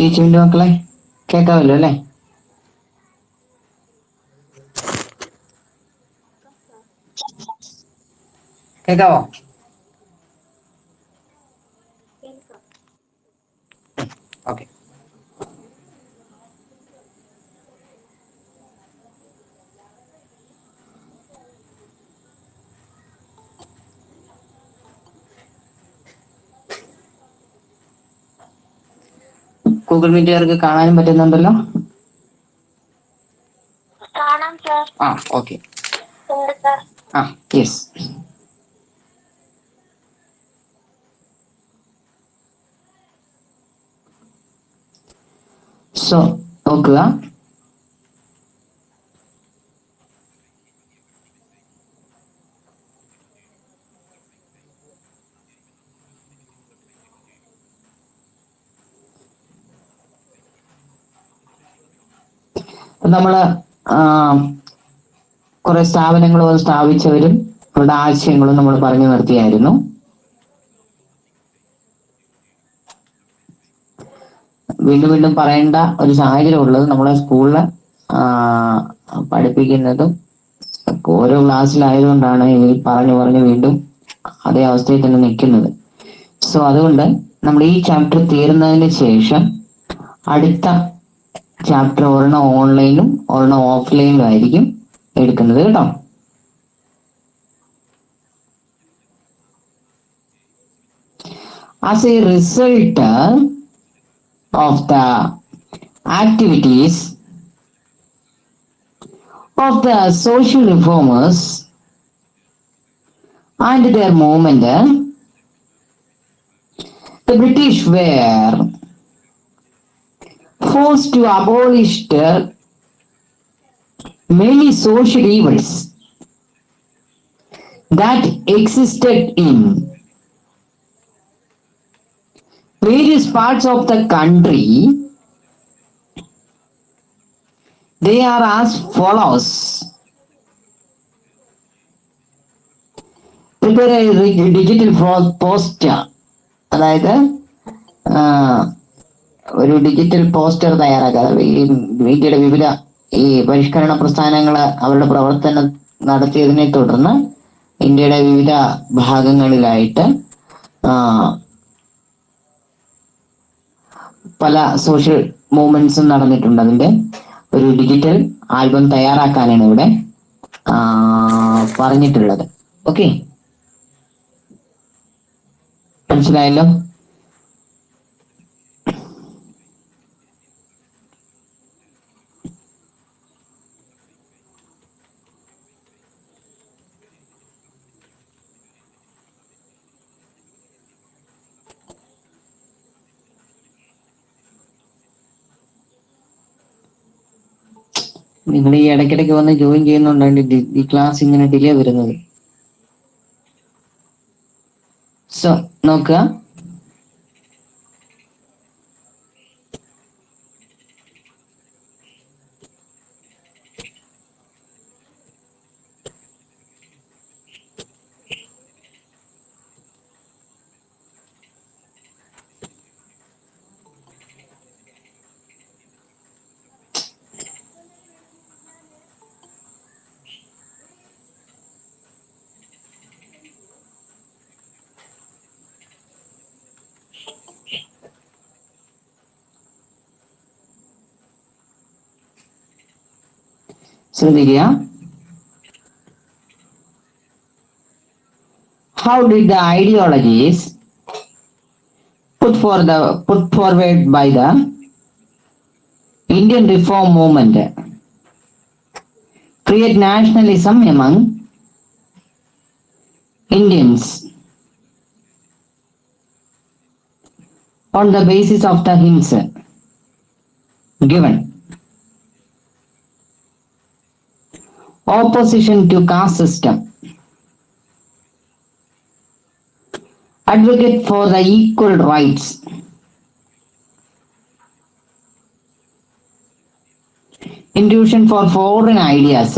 ടീച്ചിങ്ങിന്റെ മക്കളെ കേൾക്കാമല്ലോ അല്ലേ? കേൾക്കാവോ? ഓക്കെ. ഗൂഗിൾ മീറ്റുകാർക്ക് കാണാനും പറ്റുന്നുണ്ടല്ലോ? ആ ഓക്കെ. ആ യെസ്. സോ നോക്കുക, നമ്മള് കുറെ സ്ഥാപനങ്ങളും സ്ഥാപിച്ചവരും അവരുടെ ആശയങ്ങളും നമ്മൾ പറഞ്ഞു നിർത്തിയായിരുന്നു. വീണ്ടും വീണ്ടും പറയേണ്ട ഒരു സാഹചര്യം ഉള്ളത് നമ്മളെ സ്കൂളിൽ പഠിപ്പിക്കുന്നതും ഓരോ ക്ലാസ്സിലായതുകൊണ്ടാണ് ഈ പറഞ്ഞു വീണ്ടും അതേ അവസ്ഥയിൽ തന്നെ നിൽക്കുന്നത്. സോ അതുകൊണ്ട് നമ്മൾ ഈ ചാപ്റ്റർ തീരുന്നതിന് ശേഷം അടുത്ത ചാപ്റ്റർ ഒരെണ്ണം ഓൺലൈനും ഒരെണ്ണം ഓഫ്ലൈനിലും ആയിരിക്കും എടുക്കുന്നത് കേട്ടോ. As a result of the activities of the social reformers and their movement, the British were forced to abolish many social evils that existed in various parts of the country. They are as follows. Prepare a digital poster. അതായത് ഒരു digital poster തയ്യാറാക്കുക. ഈ ഇന്ത്യയുടെ വിവിധ ഈ പരിഷ്കരണ പ്രസ്ഥാനങ്ങൾ അവരുടെ പ്രവർത്തനം നടത്തിയതിനെ തുടർന്ന് ഇന്ത്യയുടെ വിവിധ ഭാഗങ്ങളിലായിട്ട് പല സോഷ്യൽ മൂവ്മെന്റ്സും നടന്നിട്ടുണ്ട്. അതിന്റെ ഒരു ഡിജിറ്റൽ ആൽബം തയ്യാറാക്കാനാണ് ഇവിടെ പറഞ്ഞിട്ടുള്ളത്. ഓക്കെ, മനസ്സിലായല്ലോ? നിങ്ങൾ ഈ ഇടയ്ക്കിടയ്ക്ക് വന്ന് ജോയിൻ ചെയ്യുന്നുണ്ടാണ് ഈ ക്ലാസ് ഇങ്ങനെ ഡിലേ വരുന്നത്. സോ നോക്കുക, ശ്രദ്ധിക്കുക. How did the ideologies put forward by the Indian reform movement create nationalism among Indians on the basis of the hints given? Opposition to caste system, advocate for the equal rights, intrusion for foreign ideas,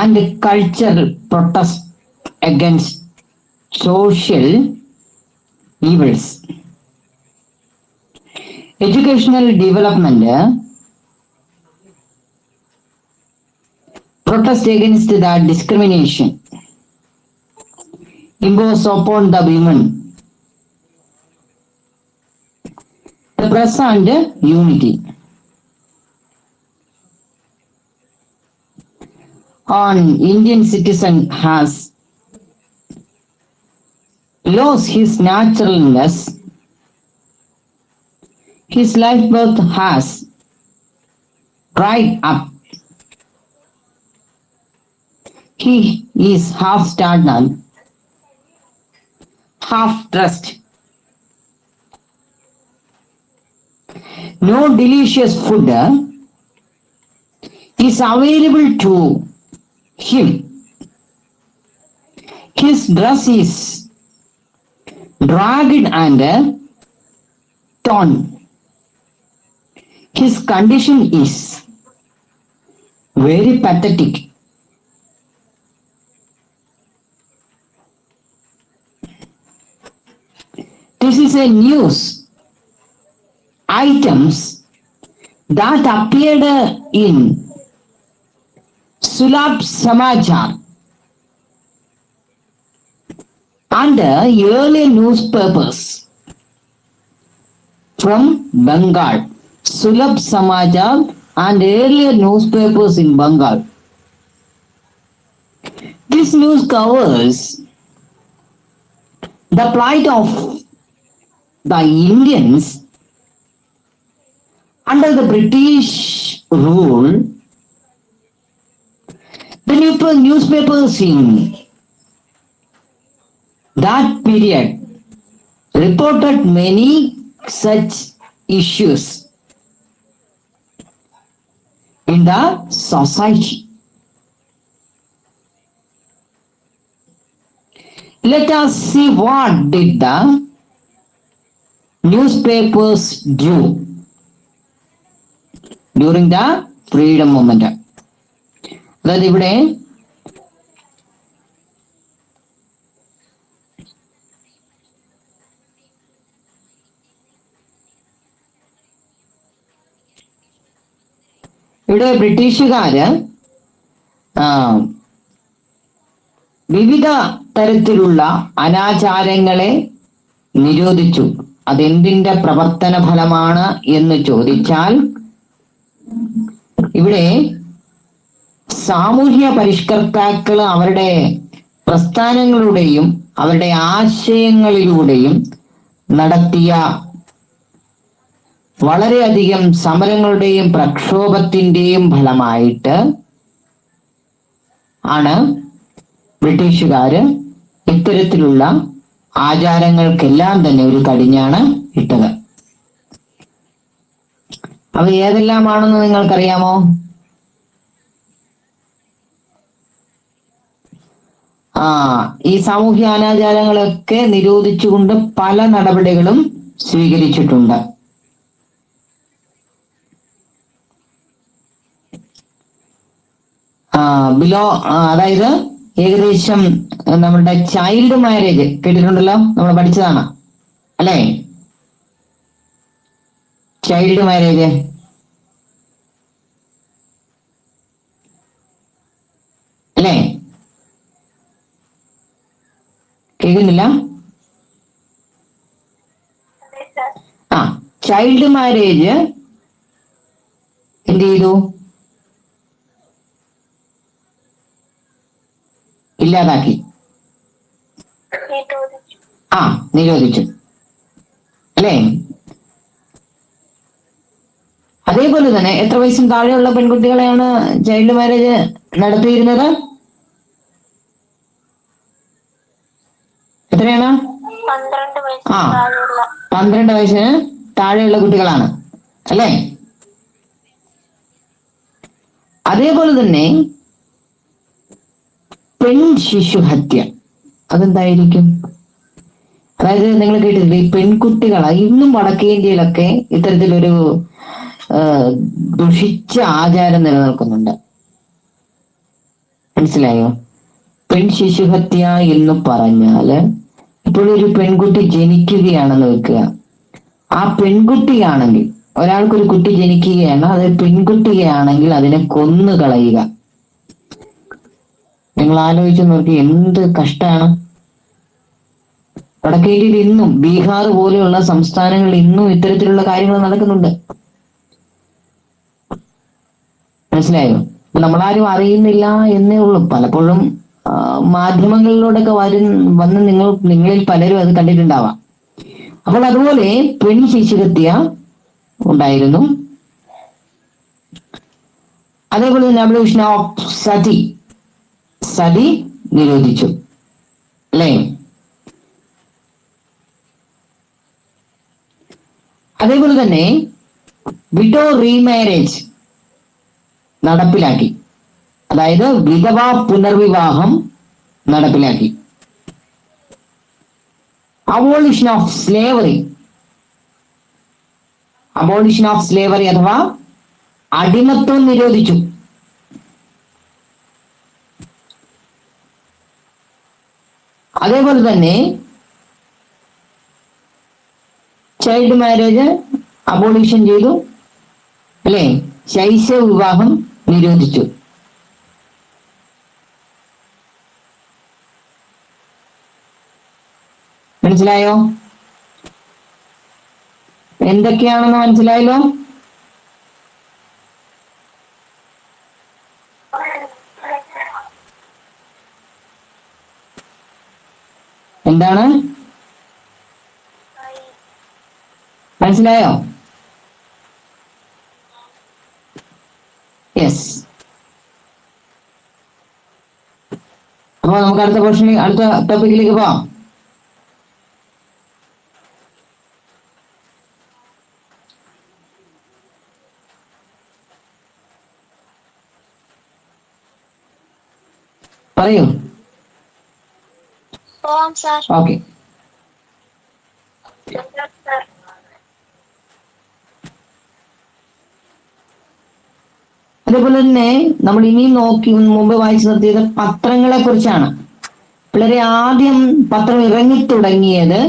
and cultural protest against social evils. Educational development, protest against the discrimination imposed upon the women, the press and unity. An Indian citizen has lost his naturalness, his life birth has dried up. He is half starved, half dressed. No delicious food is available to him. His dress is dragged and torn. His condition is very pathetic. This is a news items that appeared in Sulabh Samachar and earlier newspapers from Bengal. Sulabh Samachar and earlier newspapers in Bengal. This news covers the plight of the Indians under the British rule. The newspapers in that period reported many such issues in the society. Let us see what did the newspapers do during the freedom movement. അതായത് ഇവിടെ ബ്രിട്ടീഷുകാര് വിവിധ തരത്തിലുള്ള അനാചാരങ്ങളെ നിരോധിച്ചു. അതെന്തിന്റെ പ്രവർത്തന ഫലമാണ് എന്ന് ചോദിച്ചാൽ ഇവിടെ സാമൂഹ്യ പരിഷ്കർത്താക്കൾ അവരുടെ പ്രസ്ഥാനങ്ങളുടെയും അവരുടെ ആശയങ്ങളിലൂടെയും നടത്തിയ വളരെയധികം സമരങ്ങളുടെയും പ്രക്ഷോഭത്തിന്റെയും ഫലമായിട്ട് ആണ് ബ്രിട്ടീഷുകാര് ഇത്തരത്തിലുള്ള ആചാരങ്ങൾക്കെല്ലാം തന്നെ ഒരു കടിഞ്ഞാണ് ഇട്ടത്. അവ ഏതെല്ലാമാണെന്ന് നിങ്ങൾക്കറിയാമോ? ഈ സാമൂഹ്യ അനാചാരങ്ങളൊക്കെ നിരോധിച്ചുകൊണ്ട് പല നടപടികളും സ്വീകരിച്ചിട്ടുണ്ട്. അതായത് ഏകദേശം നമ്മളുടെ ചൈൽഡ് മാരേജ് കേട്ടിട്ടുണ്ടല്ലോ, നമ്മൾ പഠിച്ചതാണ് അല്ലേ? ചൈൽഡ് മാരേജ് അല്ലേ? കേൾക്കുന്നില്ല? ചൈൽഡ് മാരേജ് എന്ത് ചെയ്തു? ഇല്ലാതാക്കി, നിരോധിച്ചു അല്ലേ? അതേപോലെ തന്നെ എത്ര വയസ്സിന് താഴെയുള്ള പെൺകുട്ടികളെയാണ് ചൈൽഡ് മാരേജ് നടത്തിയിരുന്നത്? എത്രയാണ്? 12 വയസ്സിന് താഴെയുള്ള കുട്ടികളാണ് അല്ലേ? അതേപോലെ തന്നെ പെൺ ശിശുഹത്യ അതെന്തായിരിക്കും? അതായത് നിങ്ങൾ കേട്ടിട്ടില്ലേ, ഈ പെൺകുട്ടികൾ ഇന്നും വടക്കേ ഇന്ത്യയിലൊക്കെ ഇത്തരത്തിലൊരു ദുഷിച്ച ആചാരം നിലനിൽക്കുന്നുണ്ട്. മനസ്സിലായോ? പെൺ ശിശുഹത്യ എന്ന് പറഞ്ഞാല് ഇപ്പോഴൊരു പെൺകുട്ടി ജനിക്കുകയാണെന്ന് വെക്കുക, ആ പെൺകുട്ടിയാണെങ്കിൽ, ഒരാൾക്കൊരു കുട്ടി ജനിക്കുകയാണ്, അത് പെൺകുട്ടിയാണെങ്കിൽ അതിനെ കൊന്നു കളയുക. നിങ്ങൾ ആലോചിച്ച് നോക്കി, എന്ത് കഷ്ടമാണ്. വടക്കേന്ത്യയിൽ ഇന്നും, ബീഹാർ പോലെയുള്ള സംസ്ഥാനങ്ങളിൽ ഇന്നും ഇത്തരത്തിലുള്ള കാര്യങ്ങൾ നടക്കുന്നുണ്ട്. മനസ്സിലായോ? നമ്മളാരും അറിയുന്നില്ല എന്നേ ഉള്ളൂ. പലപ്പോഴും മാധ്യമങ്ങളിലൂടെയൊക്കെ വന്ന് നിങ്ങളിൽ പലരും അത് കണ്ടിട്ടുണ്ടാവാം. അപ്പോൾ അതുപോലെ പെൺ ശിശുഹത്യ ഉണ്ടായിരുന്നു. അതേപോലെ തന്നെ അബ്ലിഷൻ ഓഫ് സതി നിരോധിച്ചു, അല്ലേ? അതേപോലെ തന്നെ വിഡോ റീമാരേജ് നടപ്പിലാക്കി. അതായത് വിധവാ പുനർവിവാഹം നടപ്പിലാക്കി. അബോളിഷൻ ഓഫ് സ്ലേവറി അഥവാ അടിമത്വം നിരോധിച്ചു. അതേപോലെ തന്നെ ചൈൽഡ് മാരേജ് അബോളിഷൻ ചെയ്തു, അല്ലേ? ശൈശവ വിവാഹം നിരോധിച്ചു. മനസ്സിലായോ? എന്തൊക്കെയാണെന്ന് മനസ്സിലായല്ലോ? എന്താണ് മനസ്സിലായോ? യെസ്. അപ്പൊ നമുക്ക് അടുത്ത ടോപ്പിക്കിലേക്ക് പോവാം. പറയൂ. ഓക്കെ. അതേപോലെ തന്നെ നമ്മൾ ഇനിയും മുമ്പ് വായിച്ചു നിർത്തിയത് പത്രങ്ങളെ കുറിച്ചാണ്. പിള്ളേരെ, ആദ്യം പത്രം ഇറങ്ങിത്തുടങ്ങിയത്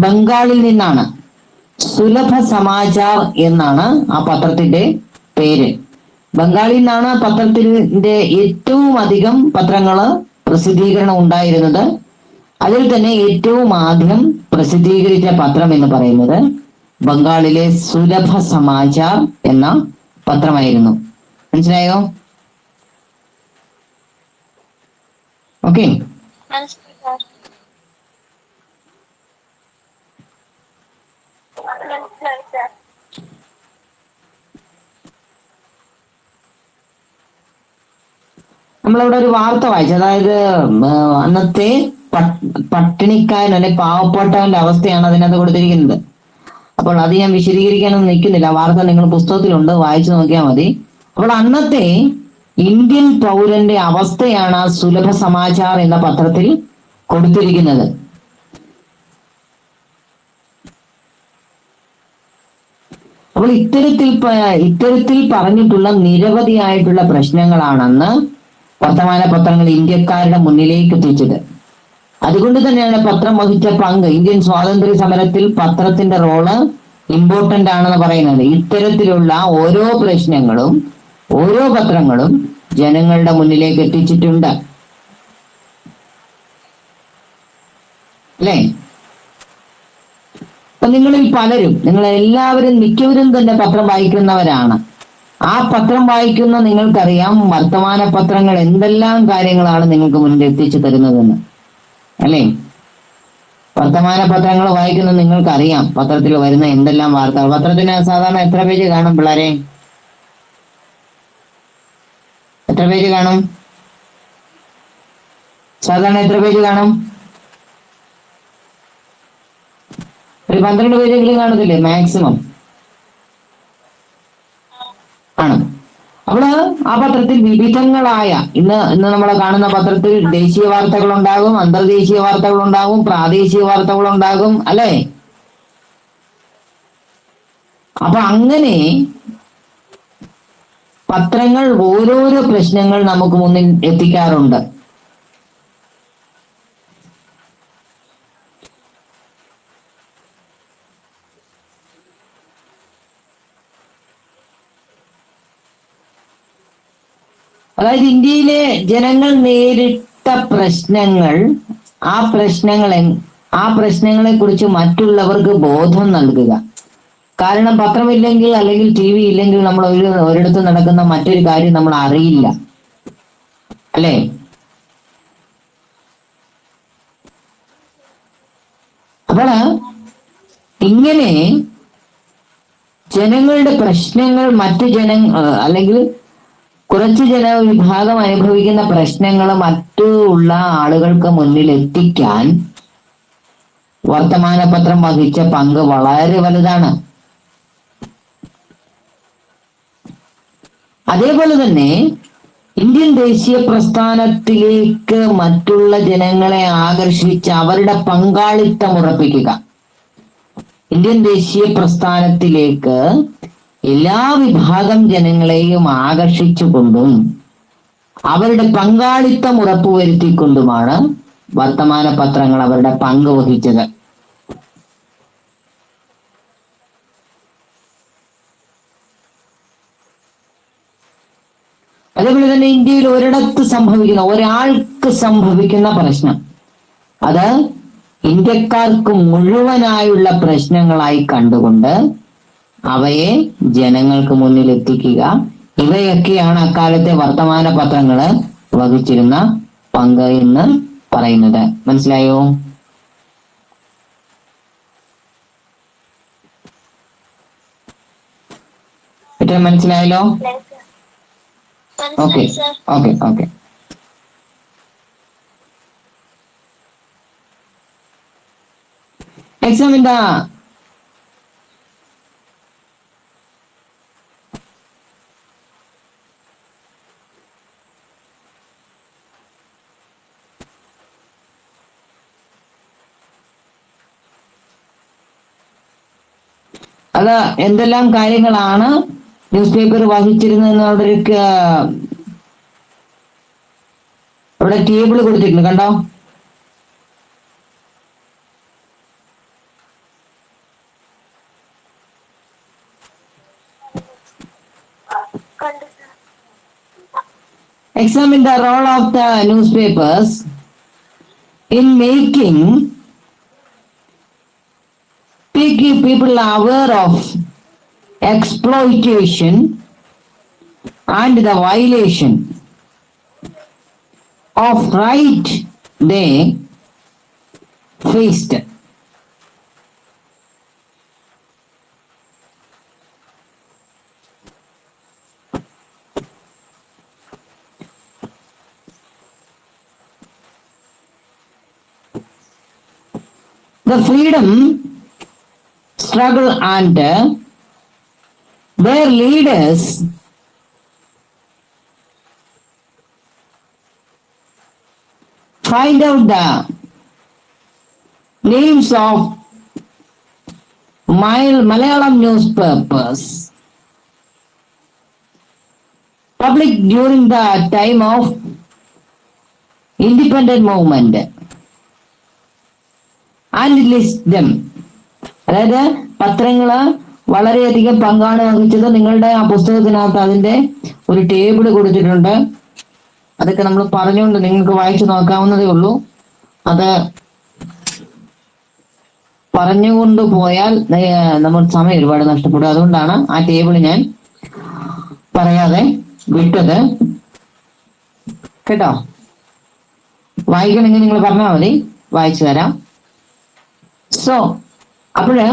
ബംഗാളിൽ നിന്നാണ്. സുലഭ സമാചാർ എന്നാണ് ആ പത്രത്തിന്റെ പേര്. ബംഗാളിൽ നിന്നാണ് പത്രത്തിന്റെ ഏറ്റവും അധികം പത്രങ്ങള് പ്രസിദ്ധീകരണം ഉണ്ടായിരുന്നത്. അതിൽ തന്നെ ഏറ്റവും ആദ്യം പ്രസിദ്ധീകരിച്ച പത്രം എന്ന് പറയുന്നത് ബംഗാളിലെ സുലഭ സമാചാർ എന്ന പത്രമായിരുന്നു. മനസ്സിലായോ? ഓക്കെ. നമ്മളവിടെ ഒരു വാർത്ത വായിച്ചു. അതായത് അന്നത്തെ പട്ടിണിക്കാരൻ അല്ലെ പാവപ്പെട്ടവന്റെ അവസ്ഥയാണ് അതിനകത്ത് കൊടുത്തിരിക്കുന്നത്. അപ്പോൾ അത് ഞാൻ വിശദീകരിക്കാനൊന്നും നിൽക്കുന്നില്ല. വാർത്ത നിങ്ങൾ പുസ്തകത്തിലുണ്ട്, വായിച്ചു നോക്കിയാൽ മതി. അപ്പോൾ അന്നത്തെ ഇന്ത്യൻ പൗരന്റെ അവസ്ഥയാണ് സുലഭ സമാചാർ എന്ന പത്രത്തിൽ കൊടുത്തിരിക്കുന്നത്. അപ്പോൾ ഇത്തരത്തിൽ പറഞ്ഞിട്ടുള്ള നിരവധിയായിട്ടുള്ള പ്രശ്നങ്ങളാണെന്ന് വർത്തമാന പത്രങ്ങൾ ഇന്ത്യക്കാരുടെ മുന്നിലേക്ക് എത്തിച്ചത്. അതുകൊണ്ട് തന്നെയാണ് പത്രം വഹിച്ച പങ്ക്, ഇന്ത്യൻ സ്വാതന്ത്ര്യ സമരത്തിൽ പത്രത്തിന്റെ റോള് ഇമ്പോർട്ടന്റ് ആണെന്ന് പറയുന്നത്. ഇത്തരത്തിലുള്ള ഓരോ പ്രശ്നങ്ങളും ഓരോ പത്രങ്ങളും ജനങ്ങളുടെ മുന്നിലേക്ക് എത്തിച്ചിട്ടുണ്ട്, അല്ലേ? അപ്പൊ നിങ്ങളെല്ലാവരും മിക്കവരും തന്നെ പത്രം വായിക്കുന്നവരാണ്. ആ പത്രം വായിക്കുന്ന നിങ്ങൾക്കറിയാം വർത്തമാന പത്രങ്ങൾ എന്തെല്ലാം കാര്യങ്ങളാണ് നിങ്ങൾക്ക് മുന്നിൽ എത്തിച്ചു തരുന്നതെന്ന്, അല്ലേ? വർത്തമാന പത്രങ്ങൾ വായിക്കുന്ന നിങ്ങൾക്കറിയാം പത്രത്തിൽ വരുന്ന എന്തെല്ലാം വാർത്തകൾ. പത്രത്തിന് സാധാരണ എത്ര പേജ് കാണും പിള്ളേരെ? എത്ര പേജ് കാണും? സാധാരണ എത്ര പേജ് കാണും? ഒരു 12 പേജെങ്കിലും കാണത്തില്ലേ മാക്സിമം? ആണ്. അവിടെ ആ പത്രത്തിൽ വിവിധങ്ങളായ ഇന്ന് നമ്മൾ കാണുന്ന പത്രത്തിൽ ദേശീയ വാർത്തകളുണ്ടാകും, അന്തർദേശീയ വാർത്തകളുണ്ടാകും, പ്രാദേശിക വാർത്തകളുണ്ടാകും, അല്ലേ? അപ്പൊ അങ്ങനെ പത്രങ്ങൾ ഓരോരോ പ്രശ്നങ്ങൾ നമുക്ക് മുന്നിൽ എത്തിക്കാറുണ്ട്. അതായത് ഇന്ത്യയിലെ ജനങ്ങൾ നേരിട്ട പ്രശ്നങ്ങൾ, ആ പ്രശ്നങ്ങളെ ആ പ്രശ്നങ്ങളെ കുറിച്ച് മറ്റുള്ളവർക്ക് ബോധം നൽകുക. കാരണം പത്രമില്ലെങ്കിൽ അല്ലെങ്കിൽ ടി വി ഇല്ലെങ്കിൽ നമ്മൾ ഒരിടത്ത് നടക്കുന്ന മറ്റൊരു കാര്യം നമ്മൾ അറിയില്ല, അല്ലേ? അപ്പോൾ ഇങ്ങനെ ജനങ്ങളുടെ പ്രശ്നങ്ങൾ മറ്റു അല്ലെങ്കിൽ കുറച്ച് ജനവിഭാഗം അനുഭവിക്കുന്ന പ്രശ്നങ്ങൾ മറ്റുള്ള ആളുകൾക്ക് മുന്നിൽ എത്തിക്കാൻ വർത്തമാനപത്രം വഹിച്ച പങ്ക് വളരെ വലുതാണ്. അതേപോലെ തന്നെ ഇന്ത്യൻ ദേശീയ പ്രസ്ഥാനത്തിലേക്ക് മറ്റുള്ള ജനങ്ങളെ ആകർഷിച്ച് അവരുടെ പങ്കാളിത്തം ഉറപ്പിക്കുക. ഇന്ത്യൻ ദേശീയ പ്രസ്ഥാനത്തിലേക്ക് എല്ലാ വിഭാഗം ജനങ്ങളെയും ആകർഷിച്ചുകൊണ്ടും അവരുടെ പങ്കാളിത്തം ഉറപ്പുവരുത്തിക്കൊണ്ടുമാണ് വർത്തമാന പത്രങ്ങൾ അവരുടെ പങ്ക് വഹിച്ചത്. അതേപോലെ തന്നെ ഇന്ത്യയിൽ ഒരാൾക്ക് സംഭവിക്കുന്ന പ്രശ്നം അത് ഇന്ത്യക്കാർക്ക് മുഴുവനായുള്ള പ്രശ്നങ്ങളായി കണ്ടുകൊണ്ട് അവയെ ജനങ്ങൾക്ക് മുന്നിൽ എത്തിക്കുക, ഇവയൊക്കെയാണ് അക്കാലത്തെ വർത്തമാന പത്രങ്ങള് വഹിച്ചിരുന്ന പങ്ക് എന്ന് പറയുന്നത്. മനസ്സിലായോ? മനസ്സിലായല്ലോ? Okay okay okay. എക്സാം എന്താ? അത് എന്തെല്ലാം കാര്യങ്ങളാണ് ന്യൂസ് പേപ്പർ വഹിച്ചിരുന്നത് അവിടെ ടേബിൾ കൊടുത്തിട്ടുണ്ട്, കണ്ടോ? Examine the role of the newspapers in making people aware of exploitation and the violation of right they faced. The freedom struggle and their leaders find out the names of Malayalam newspapers public during the time of independent movement and list them. അതായത് പത്രങ്ങള് വളരെയധികം പങ്കാണ് വഹിച്ചത്. നിങ്ങളുടെ ആ പുസ്തകത്തിനകത്ത് അതിന്റെ ഒരു table കൊടുത്തിട്ടുണ്ട്. അതൊക്കെ നമ്മൾ പറഞ്ഞുകൊണ്ട് നിങ്ങൾക്ക് വായിച്ചു നോക്കാവുന്നതേ ഉള്ളൂ. അത് പറഞ്ഞുകൊണ്ട് പോയാൽ നമ്മൾ സമയം ഒരുപാട് നഷ്ടപ്പെടും. അതുകൊണ്ടാണ് ആ ടേബിൾ ഞാൻ പറയാതെ വിട്ടത്. കേട്ടോ? വായിക്കണമെങ്കിൽ നിങ്ങൾ പറഞ്ഞാൽ മതി, വായിച്ചു തരാം. സോ അപ്പോഴ്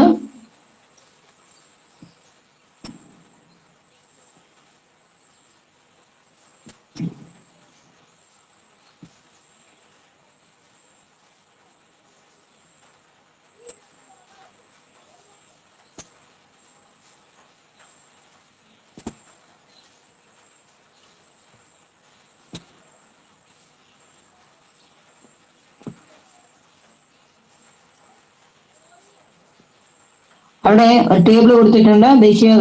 അവിടെ ടേബിൾ കൊടുത്തിട്ടുണ്ട്. ദേശീയ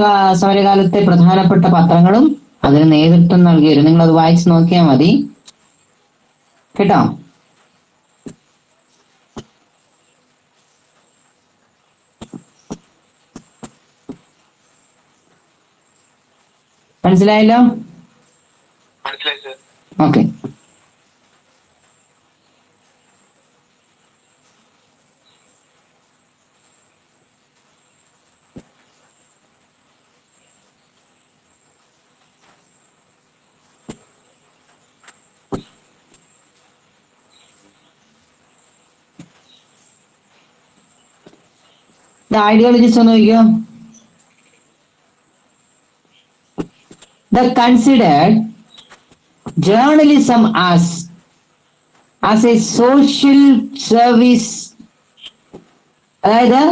സമരകാലത്തെ പ്രധാനപ്പെട്ട പത്രങ്ങളും അതിന് നേതൃത്വം നൽകിയത്. നിങ്ങൾ അത് വായിച്ചു നോക്കിയാൽ മതി, കേട്ടോ? മനസ്സിലായല്ലോ? ഓക്കെ. ഐഡിയോളജീസ് ഒന്ന് നോക്കിയോ. They considered journalism as a social service, അതായത്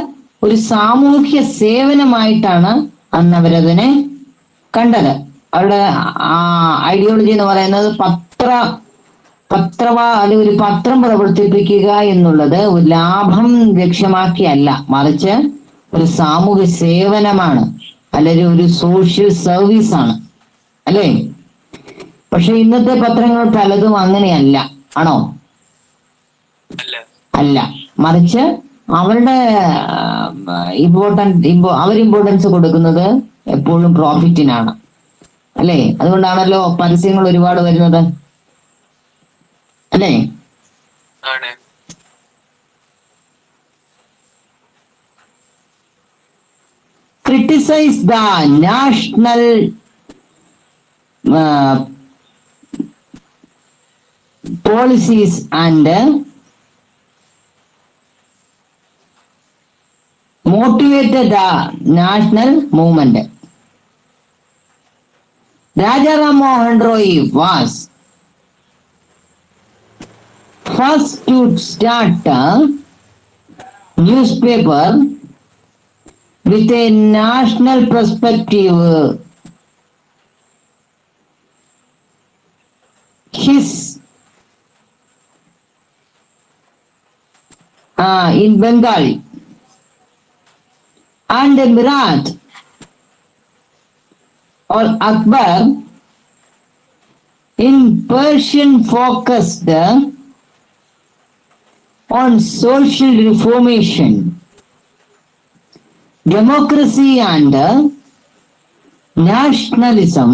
ഒരു സാമൂഹ്യ സേവനമായിട്ടാണ് അന്ന് അവരതിനെ കണ്ടത്. അവരുടെ ഐഡിയോളജി എന്ന് പറയുന്നത് അല്ലെങ്കിൽ ഒരു പത്രം പ്രവർത്തിപ്പിക്കുക എന്നുള്ളത് ഒരു ലാഭം ലക്ഷ്യമാക്കിയല്ല, മറിച്ച് ഒരു സാമൂഹ്യ സേവനമാണ്, അല്ലെങ്കിൽ ഒരു സോഷ്യൽ സർവീസ് ആണ്, അല്ലേ? പക്ഷെ ഇന്നത്തെ പത്രങ്ങൾ പലതും അങ്ങനെയല്ല, ആണോ? അല്ല, മറിച്ച് അവരുടെ ഇമ്പോർട്ടൻസ് കൊടുക്കുന്നത് എപ്പോഴും പ്രോഫിറ്റിനാണ്, അല്ലേ? അതുകൊണ്ടാണല്ലോ പരസ്യങ്ങൾ ഒരുപാട് വരുന്നത്, അല്ലേ? Criticize the national policies and motivated the national movement. Raja Ram Mohan Roy was first to start a newspaper with a national perspective. His in Bengali and Mirat or Akbar in Persian focused on social reformation, democracy and nationalism.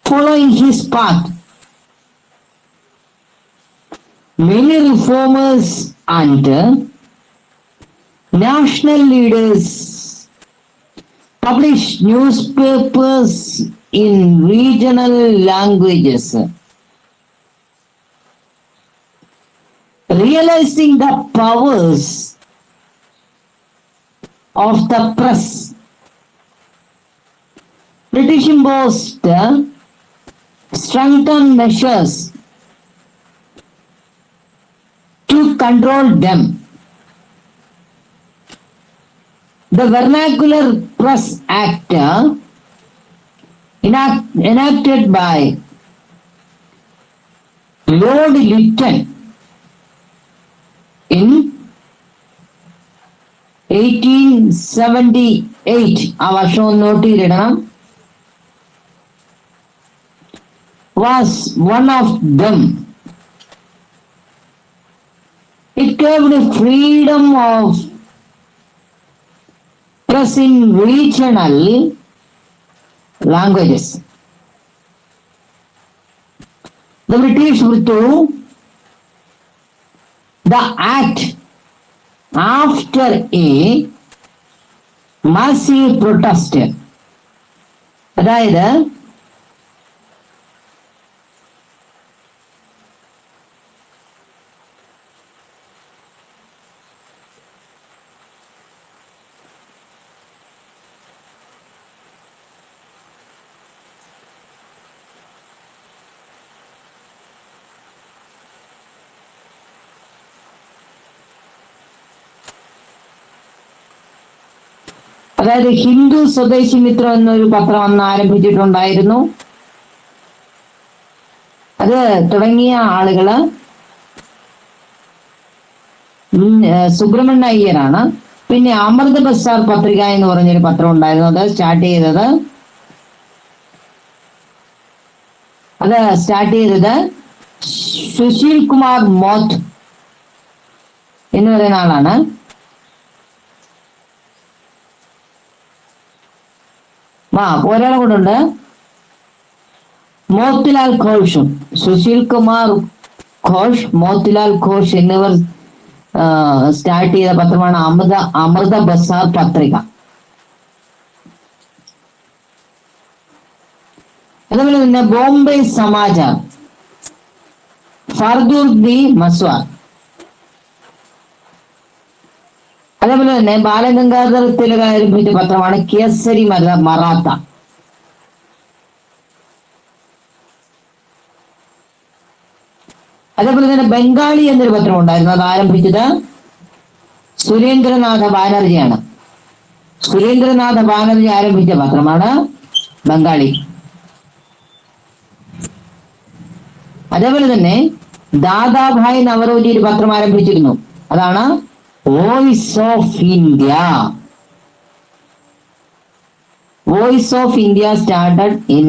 Following his path, many reformers and national leaders published newspapers in regional languages. Realizing the powers of the press, British imposed strengthened measures to control them. The Vernacular Press Act, enacted by Lord Lytton in 1878, ആ വർഷം not ചെയ്തിടണം, was one of them. It gave the freedom of press in regional languages. The British withdrew the act after a massive protest. അതായത് ഹിന്ദു സ്വദേശി മിത്രം എന്നൊരു പത്രം അന്ന് ആരംഭിച്ചിട്ടുണ്ടായിരുന്നു. അത് തുടങ്ങിയ ആളുകള് സുബ്രഹ്മണ്യ അയ്യരാണ്. പിന്നെ അമൃത ബസാർ പത്രിക എന്ന് പറഞ്ഞൊരു പത്രം ഉണ്ടായിരുന്നു. അത് സ്റ്റാർട്ട് ചെയ്തത് സുശീൽ കുമാർ മോത്ത് എന്ന് പറയുന്ന ആളാണ്. ഒരാളെ കൂടെ ഉണ്ട്, മോത്തിലാൽ ഘോഷും സുശീൽ കുമാർ ഘോഷ്, മോത്തിലാൽ ഘോഷ് എന്നിവർ സ്റ്റാർട്ട് ചെയ്ത പത്രമാണ് അമൃത ബസാർ പത്രിക. അതുപോലെ തന്നെ ബോംബെ സമാചാർ, ഫർദുർദി മസ്വാർ. അതേപോലെ തന്നെ ബാലഗംഗാധർ തിലക് ആരംഭിച്ച പത്രമാണ് കേസരി മറാത്ത. അതേപോലെ തന്നെ ബംഗാളി എന്നൊരു പത്രം ഉണ്ടായിരുന്നു. അത് ആരംഭിച്ചത് സുരേന്ദ്രനാഥ ബാനർജിയാണ്. സുരേന്ദ്രനാഥ ബാനർജി ആരംഭിച്ച പത്രമാണ് ബംഗാളി. അതേപോലെ തന്നെ ദാദാഭായ് നവറോജി ഒരു പത്രം ആരംഭിച്ചിരുന്നു. അതാണ് voice of India. Voice of India started in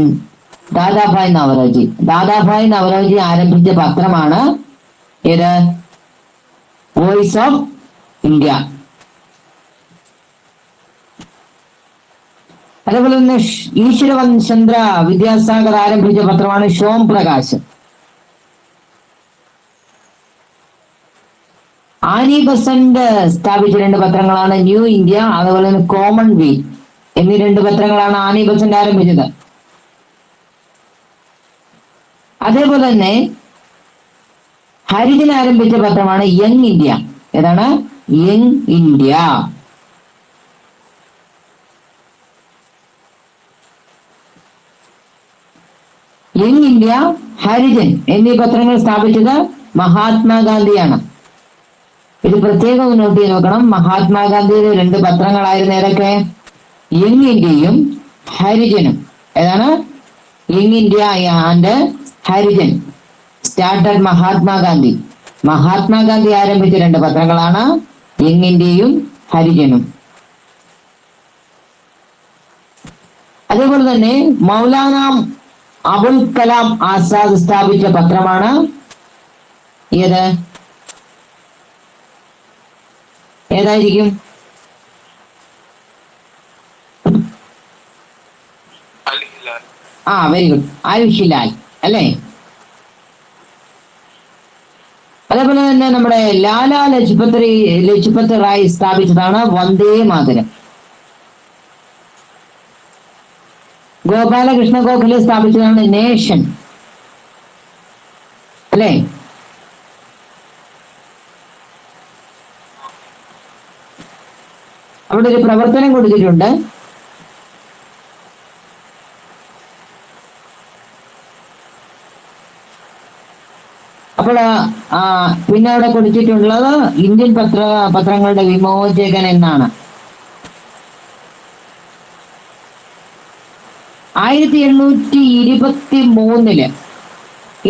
Dadabhai Naoroji. Dadabhai Naoroji ആരംഭിച്ച പത്രമാണ് ഏത്? Voice of India. അതേപോലെ തന്നെ ഈശ്വരചന്ദ്ര വിദ്യാസാഗർ ആരംഭിച്ച പത്രമാണ് ഷോം പ്രകാശ്. ആനി ബസന്റ് സ്ഥാപിച്ച 2 പത്രങ്ങളാണ് ന്യൂ ഇന്ത്യ, അതുപോലെ തന്നെ കോമൺവെൽത്ത് എന്നീ 2 പത്രങ്ങളാണ് ആനി ബസന്റ് ആരംഭിച്ചത്. അതേപോലെ തന്നെ ഹരിജൻ ആരംഭിച്ച പത്രമാണ് യങ് ഇന്ത്യ. ഏതാണ്? Young India. Young India, Harijan എന്നീ പത്രങ്ങൾ സ്ഥാപിച്ചത് മഹാത്മാഗാന്ധിയാണ്. ഇത് പ്രത്യേകം നോട്ട് ചെയ്ത് നോക്കണം. മഹാത്മാഗാന്ധിയുടെ 2 പത്രങ്ങളായിരുന്നു ഏതൊക്കെ? യങ് ഇന്ത്യയും ഹരിജനും. ഏതാണ്? Young India and Harijan started Mahatma Gandhi. Mahatma Gandhi ആരംഭിച്ച 2 പത്രങ്ങളാണ് യങ് ഇന്ത്യയും ഹരിജനും. അതേപോലെ തന്നെ മൗലാന അബുൽ കലാം ആസാദ് സ്ഥാപിച്ച പത്രമാണ് ഏത്? ഏതായിരിക്കും? വെരി ഗുഡ്, അൽ ഹിലാൽ അല്ലേ? അതേപോലെ തന്നെ നമ്മുടെ ലാലാ ലജ്പത് റായ് സ്ഥാപിച്ചതാണ് വന്ദേ മാതരം. ഗോപാലകൃഷ്ണ ഗോഖലെ സ്ഥാപിച്ചതാണ് നേഷൻ അല്ലേ? അവിടെ ഒരു പ്രവർത്തനം കൊടുത്തിട്ടുണ്ട്. അപ്പോൾ പിന്നെ അവിടെ കൊടുത്തിട്ടുള്ളത് ഇന്ത്യൻ പത്രങ്ങളുടെ വിമോചകൻ എന്നാണ്. 1823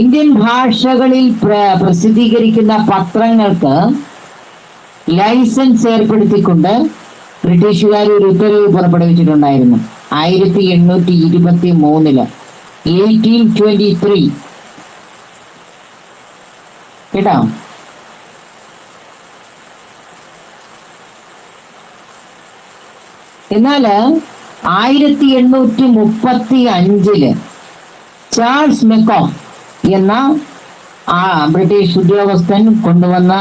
ഇന്ത്യൻ ഭാഷകളിൽ പ്രസിദ്ധീകരിക്കുന്ന പത്രങ്ങൾക്ക് ലൈസൻസ് ഏർപ്പെടുത്തിക്കൊണ്ട് ബ്രിട്ടീഷുകാർ ഒരു ഉത്തരവ് പുറപ്പെടുവിച്ചിട്ടുണ്ടായിരുന്നു. 1823 1823 കേട്ടോ. എന്നാല് 1835 ചാൾസ് മെക്കോഫ് എന്ന ബ്രിട്ടീഷ് ഉദ്യോഗസ്ഥൻ കൊണ്ടുവന്ന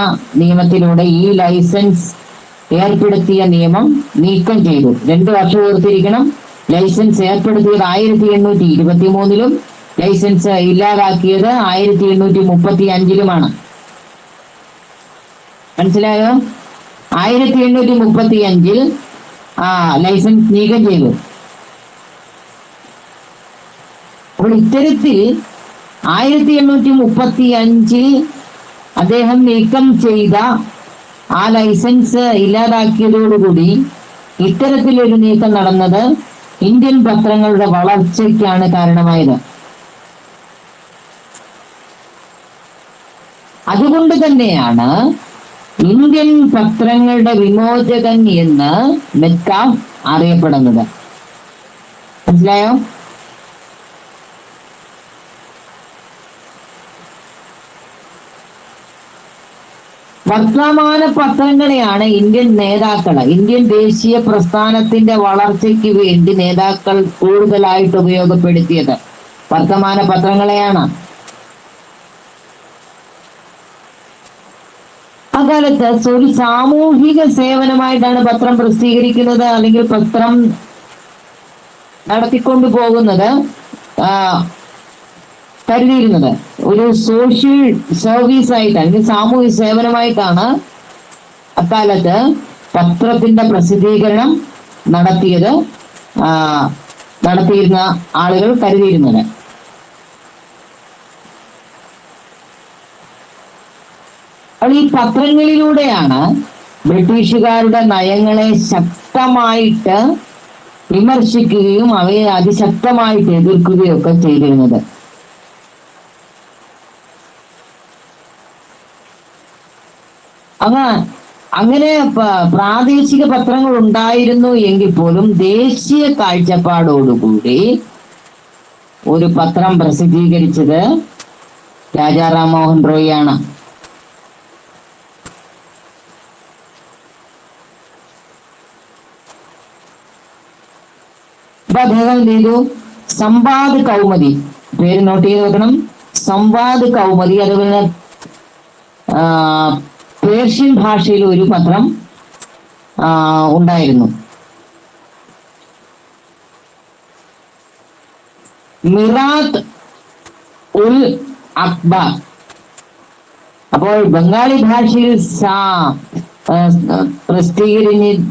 നിയമത്തിലൂടെ ഈ ലൈസൻസ് ഏർപ്പെടുത്തിയ നിയമം നീക്കം ചെയ്തു. 2 വർഷം ഓർത്തിരിക്കണം. ലൈസൻസ് ഏർപ്പെടുത്തിയത് 1823 ലൈസൻസ് ഇല്ലാതാക്കിയത് 1835 മനസ്സിലായോ? 1835 ലൈസൻസ് നീക്കം ചെയ്തു. അപ്പോൾ ഇത്തരത്തിൽ 1835 അദ്ദേഹം നീക്കം ചെയ്ത ആ ലൈസൻസ് ഇല്ലാതാക്കിയതോടുകൂടി ഇത്തരത്തിലൊരു നീക്കം നടന്നത് ഇന്ത്യൻ പത്രങ്ങളുടെ വളർച്ചയ്ക്കാണ് കാരണമായത്. അതുകൊണ്ട് തന്നെയാണ് ഇന്ത്യൻ പത്രങ്ങളുടെ വിമോചകൻ എന്ന് മെറ്റ്കാഫ് അറിയപ്പെടുന്നത്. മനസ്സിലായോ? വർത്തമാന പത്രങ്ങളെയാണ് ഇന്ത്യൻ ദേശീയ പ്രസ്ഥാനത്തിന്റെ വളർച്ചയ്ക്ക് വേണ്ടി നേതാക്കൾ കൂടുതലായിട്ട് ഉപയോഗപ്പെടുത്തിയത്. വർത്തമാന പത്രങ്ങളെയാണ്. അക്കാലത്ത് ഒരു സാമൂഹിക സേവനമായിട്ടാണ് പത്രം പ്രസിദ്ധീകരിക്കുന്നത് അല്ലെങ്കിൽ പത്രം നടത്തിക്കൊണ്ടു പോകുന്നത് കരുതിയിരുന്നത്. ഒരു സോഷ്യൽ സർവീസ് ആയിട്ട് അല്ലെങ്കിൽ സാമൂഹിക സേവനമായിട്ടാണ് അക്കാലത്ത് പത്രത്തിന്റെ പ്രസിദ്ധീകരണം നടത്തിയിരുന്ന ആളുകൾ കരുതിയിരുന്നത്. അപ്പോൾ ഈ പത്രങ്ങളിലൂടെയാണ് ബ്രിട്ടീഷുകാരുടെ നയങ്ങളെ ശക്തമായിട്ട് വിമർശിക്കുകയും അവയെ അതിശക്തമായിട്ട് എതിർക്കുകയും ഒക്കെ ചെയ്തിരുന്നത്. അങ്ങനെ പ്രാദേശിക പത്രങ്ങൾ ഉണ്ടായിരുന്നു എങ്കിൽ പോലും ദേശീയ കാഴ്ചപ്പാടോടുകൂടി ഒരു പത്രം പ്രസിദ്ധീകരിച്ചത് രാജാ റാം മോഹൻ റോയ് ആണ്. അപ്പൊ അദ്ദേഹം എന്ത് ചെയ്തു? സംവാദ് കൗമുദി, പേര് നോട്ട് ചെയ്ത് വെക്കണം, സംവാദ് കൗമുദി. അതുപോലെ പേർഷ്യൻ ഭാഷയിൽ ഒരു പത്രം ഉണ്ടായിരുന്നു, മിറാത്ത് ഉൽ അഖ്ബാർ. അപ്പോൾ ബംഗാളി ഭാഷയിൽ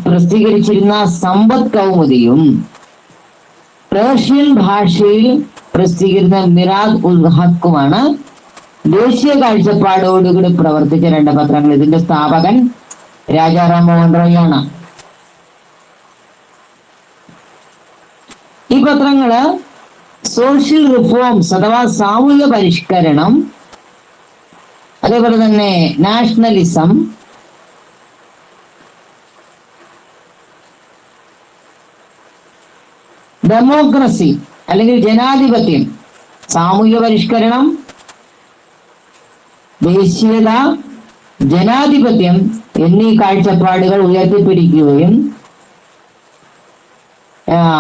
പ്രസിദ്ധീകരിച്ചിരുന്ന സമ്പദ് കൗമുദിയും പേർഷ്യൻ ഭാഷയിൽ പ്രസിദ്ധീകരിക്കുന്ന മിറാത്ത് ഉൽ ഹക്കുമാണ് ദേശീയ കാഴ്ചപ്പാടോടുകൂടി പ്രവർത്തിച്ച രണ്ട് പത്രങ്ങൾ. ഇതിന്റെ സ്ഥാപകൻ രാജാ റാം മോഹൻ റോയ് ആണ്. ഈ പത്രങ്ങള് സോഷ്യൽ റിഫോംസ് അഥവാ സാമൂഹിക പരിഷ്കരണം, അതേപോലെ തന്നെ നാഷണലിസം, ഡെമോക്രസി അല്ലെങ്കിൽ ജനാധിപത്യം, സാമൂഹിക പരിഷ്കരണം, ദേശീയത, ജനാധിപത്യം എന്നീ കാഴ്ചപ്പാടുകൾ ഉയർത്തിപ്പിടിക്കുകയും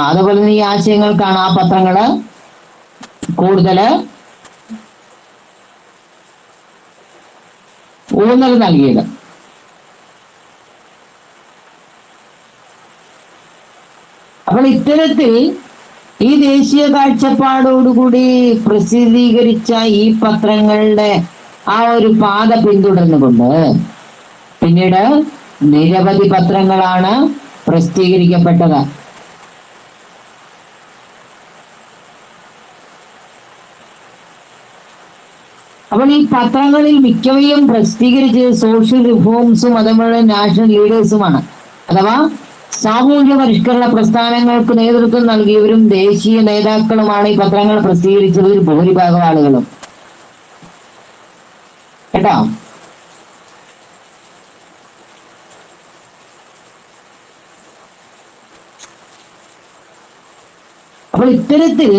അതുപോലെ തന്നെ ഈ ആശയങ്ങൾക്കാണ് ആ പത്രങ്ങള് കൂടുതല് ഊന്നൽ നൽകിയത്. അപ്പോൾ ഇത്തരത്തിൽ ഈ ദേശീയ കാഴ്ചപ്പാടോടുകൂടി പ്രസിദ്ധീകരിച്ച ഈ പത്രങ്ങളുടെ ആ ഒരു പാത പിന്തുടർന്നുകൊണ്ട് പിന്നീട് നിരവധി പത്രങ്ങളാണ് പ്രസിദ്ധീകരിക്കപ്പെട്ടത്. അപ്പോൾ ഈ പത്രങ്ങളിൽ മിക്കവയും പ്രസിദ്ധീകരിച്ചത് സോഷ്യൽ റിഫോംസും അതുപോലെ നാഷണൽ ലീഡേഴ്സുമാണ്. അഥവാ സാമൂഹ്യ പരിഷ്കരണ പ്രസ്ഥാനങ്ങൾക്ക് നേതൃത്വം നൽകിയവരും ദേശീയ നേതാക്കളുമാണ് ഈ പത്രങ്ങൾ പ്രസിദ്ധീകരിച്ചതിൽ ഭൂരിഭാഗം ആളുകളും. കേട്ടോ? അപ്പോൾ ഇത്തരത്തിൽ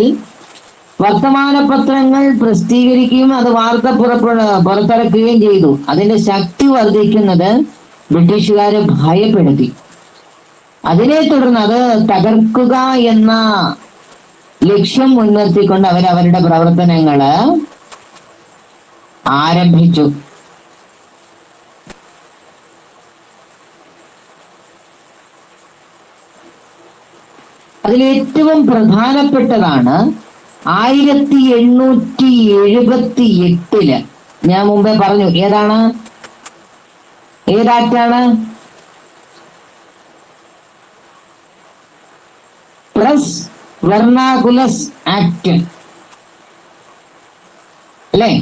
വർത്തമാന പത്രങ്ങൾ പ്രസിദ്ധീകരിക്കുകയും അത് വാർത്ത പുറത്തിറക്കുകയും ചെയ്തു. അതിന്റെ ശക്തി വർദ്ധിക്കുന്നത് ബ്രിട്ടീഷുകാരെ ഭയപ്പെടുത്തി. അതിനെ തുടർന്ന് അത് തകർക്കുക എന്ന ലക്ഷ്യം മുൻനിർത്തിക്കൊണ്ട് അവരവരുടെ പ്രവർത്തനങ്ങള് ആരംഭിച്ചു. അതിലേറ്റവും പ്രധാനപ്പെട്ടതാണ് 1878 ഞാൻ മുമ്പേ പറഞ്ഞു. ഏതാക്റ്റാണ്? പ്രസ് വെർണാകുലസ് ആക്ട് അല്ലേ?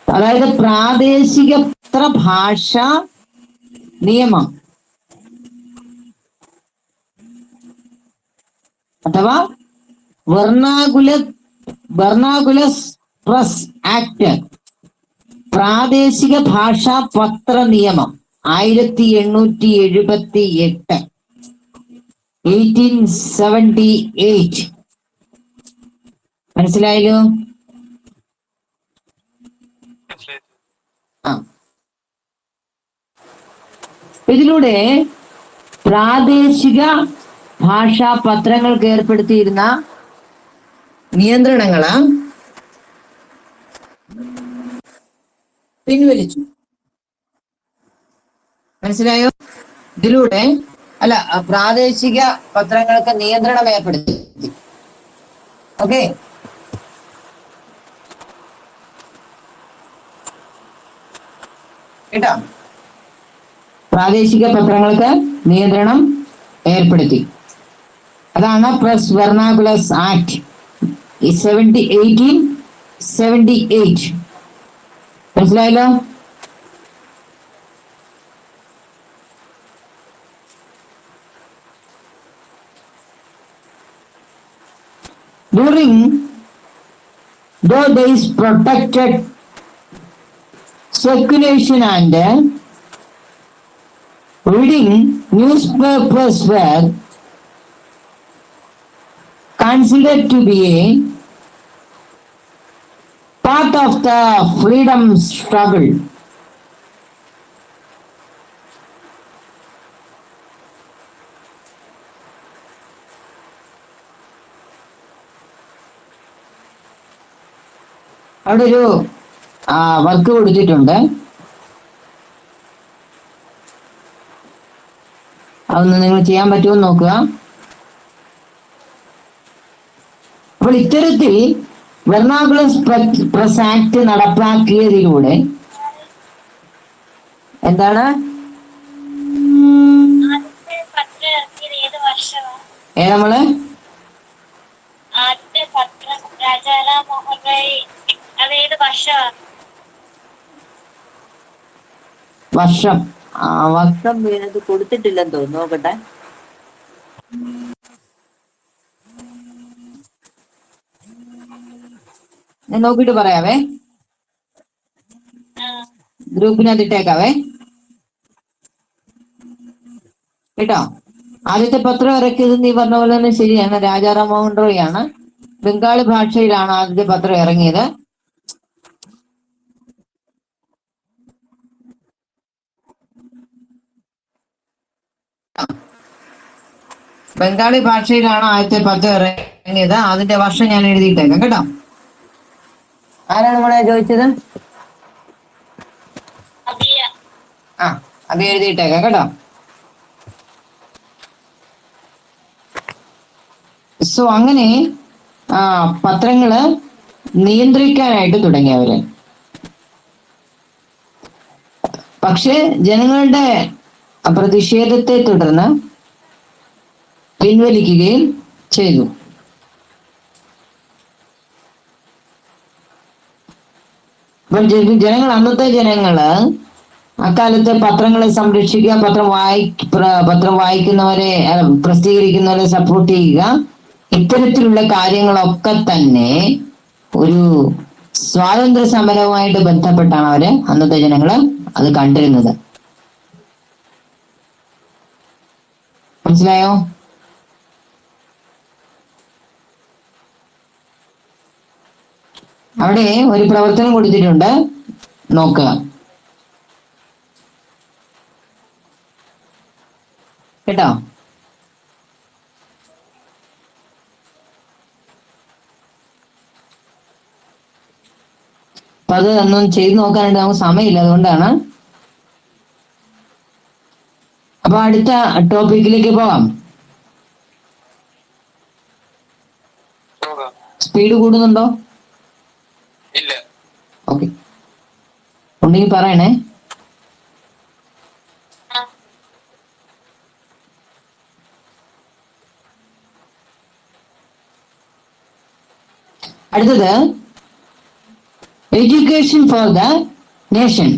അതായത് പ്രാദേശിക ഭാഷ നിയമം അഥവാ വെർണാകുലസ് പ്രസ് ആക്ട്, പ്രാദേശിക ഭാഷാ പത്ര നിയമം 1878 മനസ്സിലായല്ലോ? ഇതിലൂടെ പ്രാദേശിക ഭാഷാ പത്രങ്ങൾക്ക് ഏർപ്പെടുത്തിയിരുന്ന നിയന്ത്രണങ്ങള് പിൻവലിച്ചു. മനസ്സിലായോ? ഇതിലൂടെ അല്ല, പ്രാദേശിക പത്രങ്ങൾക്ക് നിയന്ത്രണം ഏർപ്പെടുത്തി. ഓക്കെ, കേട്ടോ? പ്രാദേശിക പത്രങ്ങൾക്ക് നിയന്ത്രണം ഏർപ്പെടുത്തി. അതാണ് പ്രസ് വെർണാക്കുലസ് ആക്ട് 1878. മനസ്സിലായല്ലോ? During those days, protected circulation and reading newspapers were considered to be a part of the freedom struggle. അവിടെ ഒരു വർക്ക് കൊടുത്തിട്ടുണ്ട്, അതൊന്ന് നിങ്ങൾ ചെയ്യാൻ പറ്റുമോ നോക്കുക. അപ്പോൾ ഇത്തരത്തിൽ വെർണാക്കുലസ് പ്രസ് ആക്ട് നടപ്പാക്കിയതിലൂടെ എന്താണ് നമ്മള് വർഷം വർഷം വീണത് കൊടുത്തിട്ടില്ലെന്ന് തോന്നുന്നു, നോക്കട്ടെ. ഞാൻ നോക്കിട്ട് പറയാവേ, ഗ്രൂപ്പിനകത്ത് ഇട്ടേക്കാവേ, കേട്ടോ? ആദ്യത്തെ പത്രം ഇറക്കിയത് നീ പറഞ്ഞ പോലെ തന്നെ ശരിയാണ്, രാജാറാം മോഹൻ റോയ് ആണ്. ബംഗാളി ഭാഷയിലാണ് ആദ്യത്തെ പത്രം ഇറങ്ങിയത്. ബംഗാളി ഭാഷയിലാണ് ആദ്യത്തെ പത്രം ഇറങ്ങിയത്. അതിന്റെ വർഷം ഞാൻ എഴുതിയിട്ടേക്കാം, കേട്ടോ? ആരാണ് നമ്മളെ ചോദിച്ചത്? അത് എഴുതിയിട്ടേക്കാം, കേട്ടോ? സോ അങ്ങനെ പത്രങ്ങള് നിയന്ത്രിക്കാനായിട്ട് തുടങ്ങിയവര്. പക്ഷെ ജനങ്ങളുടെ പ്രതിഷേധത്തെ തുടർന്ന് പിൻവലിക്കുകയും ചെയ്തു. അപ്പോൾ ജനങ്ങൾ, അന്നത്തെ ജനങ്ങള് അക്കാലത്ത് പത്രങ്ങളെ സംരക്ഷിക്കുക, പത്രം വായിക്കുന്നവരെ, പ്രസിദ്ധീകരിക്കുന്നവരെ സപ്പോർട്ട് ചെയ്യുക, ഇത്തരത്തിലുള്ള കാര്യങ്ങളൊക്കെ തന്നെ ഒരു സ്വാതന്ത്ര്യ സമരവുമായിട്ട് ബന്ധപ്പെട്ടാണ് അവര്, അന്നത്തെ ജനങ്ങള് അത് കണ്ടിരുന്നത്. മനസ്സിലായോ? അവിടെ ഒരു പ്രവർത്തനം കൊടുത്തിട്ടുണ്ട്, നോക്കുക, കേട്ടോ? അപ്പൊ അത് ഒന്നും ചെയ്തു നോക്കാനായിട്ട് നമുക്ക് സമയമില്ല, അതുകൊണ്ടാണ്. അപ്പൊ അടുത്ത ടോപ്പിക്കിലേക്ക് പോവാം. സ്പീഡ് കൂടുന്നുണ്ടോ? ഓക്കെ, ഉണ്ടെങ്കിൽ പറയണേ. അടുത്തത് education for the nation.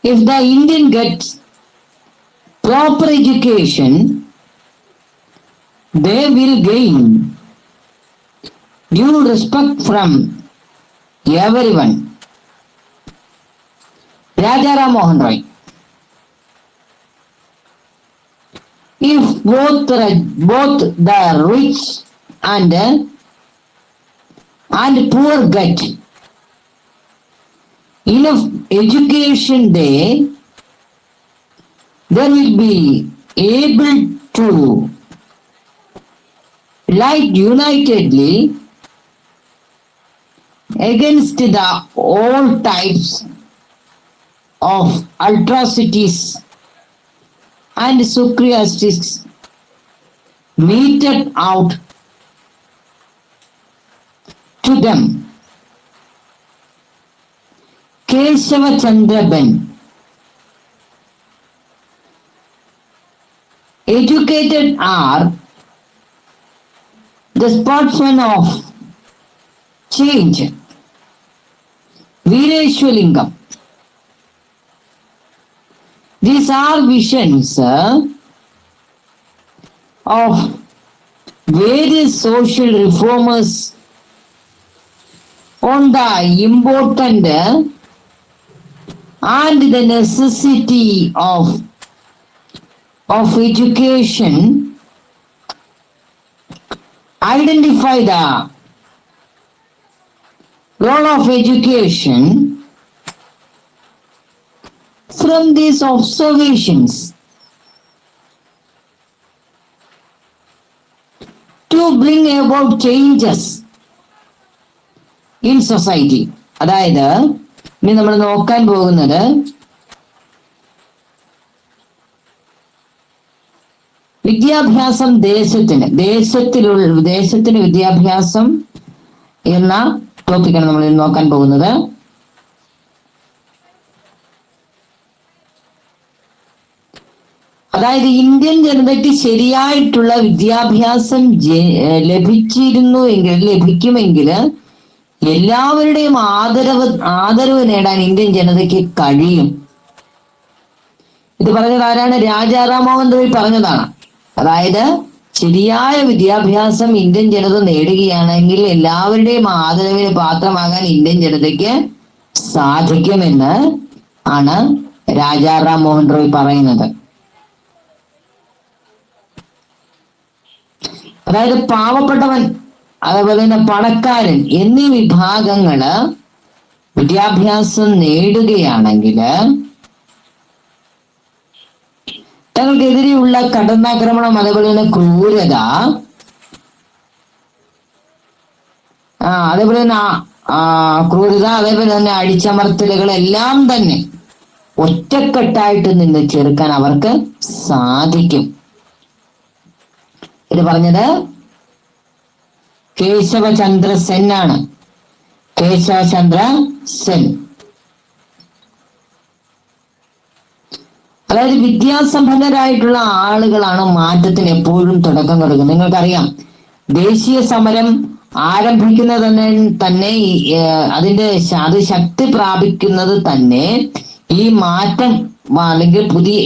If the Indian gets proper education, they will gain due respect from everyone. Rajaram Mohan Roy. If both the rich and poor get enough education, they they will be able to light unitedly against the all types of atrocities and sucriastics meted out to them. Keshava Chandra Ben, educated are the sportsmen of change. Veereshwalingam. These are visions of various social reformers on the important and the necessity of education, identify the role of education from these observations to bring about changes in society. അതായത് ഇനി നമ്മൾ നോക്കാൻ പോകുന്നത് വിദ്യാഭ്യാസം ദേശത്തിന് വിദ്യാഭ്യാസം എന്ന ടോപ്പിക്കാണ് നമ്മൾ നോക്കാൻ പോകുന്നത്. അതായത് ഇന്ത്യൻ ജനതയ്ക്ക് ശരിയായിട്ടുള്ള വിദ്യാഭ്യാസം ലഭിക്കുമെങ്കിൽ എല്ലാവരുടെയും ആദരവ് നേടാൻ ഇന്ത്യൻ ജനതയ്ക്ക് കഴിയും. ഇത് പറഞ്ഞത് ആരാണ്? രാജാ റാംമോഹൻ റോയ് പറഞ്ഞതാണ്. അതായത് ശരിയായ വിദ്യാഭ്യാസം ഇന്ത്യൻ ജനത നേടുകയാണെങ്കിൽ എല്ലാവരുടെയും ആദരവിന് പാത്രമാകാൻ ഇന്ത്യൻ ജനതയ്ക്ക് സാധിക്കുമെന്ന് ആണ് രാജാ റാംമോഹൻ റോയ് പറയുന്നത്. അതായത് പാവപ്പെട്ടവൻ, അതേപോലെ തന്നെ പണക്കാരൻ എന്നീ വിഭാഗങ്ങള് വിദ്യാഭ്യാസം നേടുകയാണെങ്കിൽ തങ്ങൾക്കെതിരെയുള്ള കടന്നാക്രമണം, അതേപോലെ തന്നെ ക്രൂരത, അതേപോലെ തന്നെ അടിച്ചമർത്തലുകൾ എല്ലാം തന്നെ ഒറ്റക്കെട്ടായിട്ട് നിന്ന് ചെറുക്കാൻ അവർക്ക് സാധിക്കും. ഇത് പറഞ്ഞത് കേശവചന്ദ്ര സെൻ ആണ്. കേശവചന്ദ്ര സെൻ. അതായത് വിദ്യാസമ്പന്നരായിട്ടുള്ള ആളുകളാണ് മാറ്റത്തിന് എപ്പോഴും തുടക്കം കൊടുക്കുന്നത്. നിങ്ങൾക്കറിയാം, ദേശീയ സമരം ആരംഭിക്കുന്നത് തന്നെ അത് ശക്തി പ്രാപിക്കുന്നത് തന്നെ ഈ മാറ്റം അല്ലെങ്കിൽ പുതിയ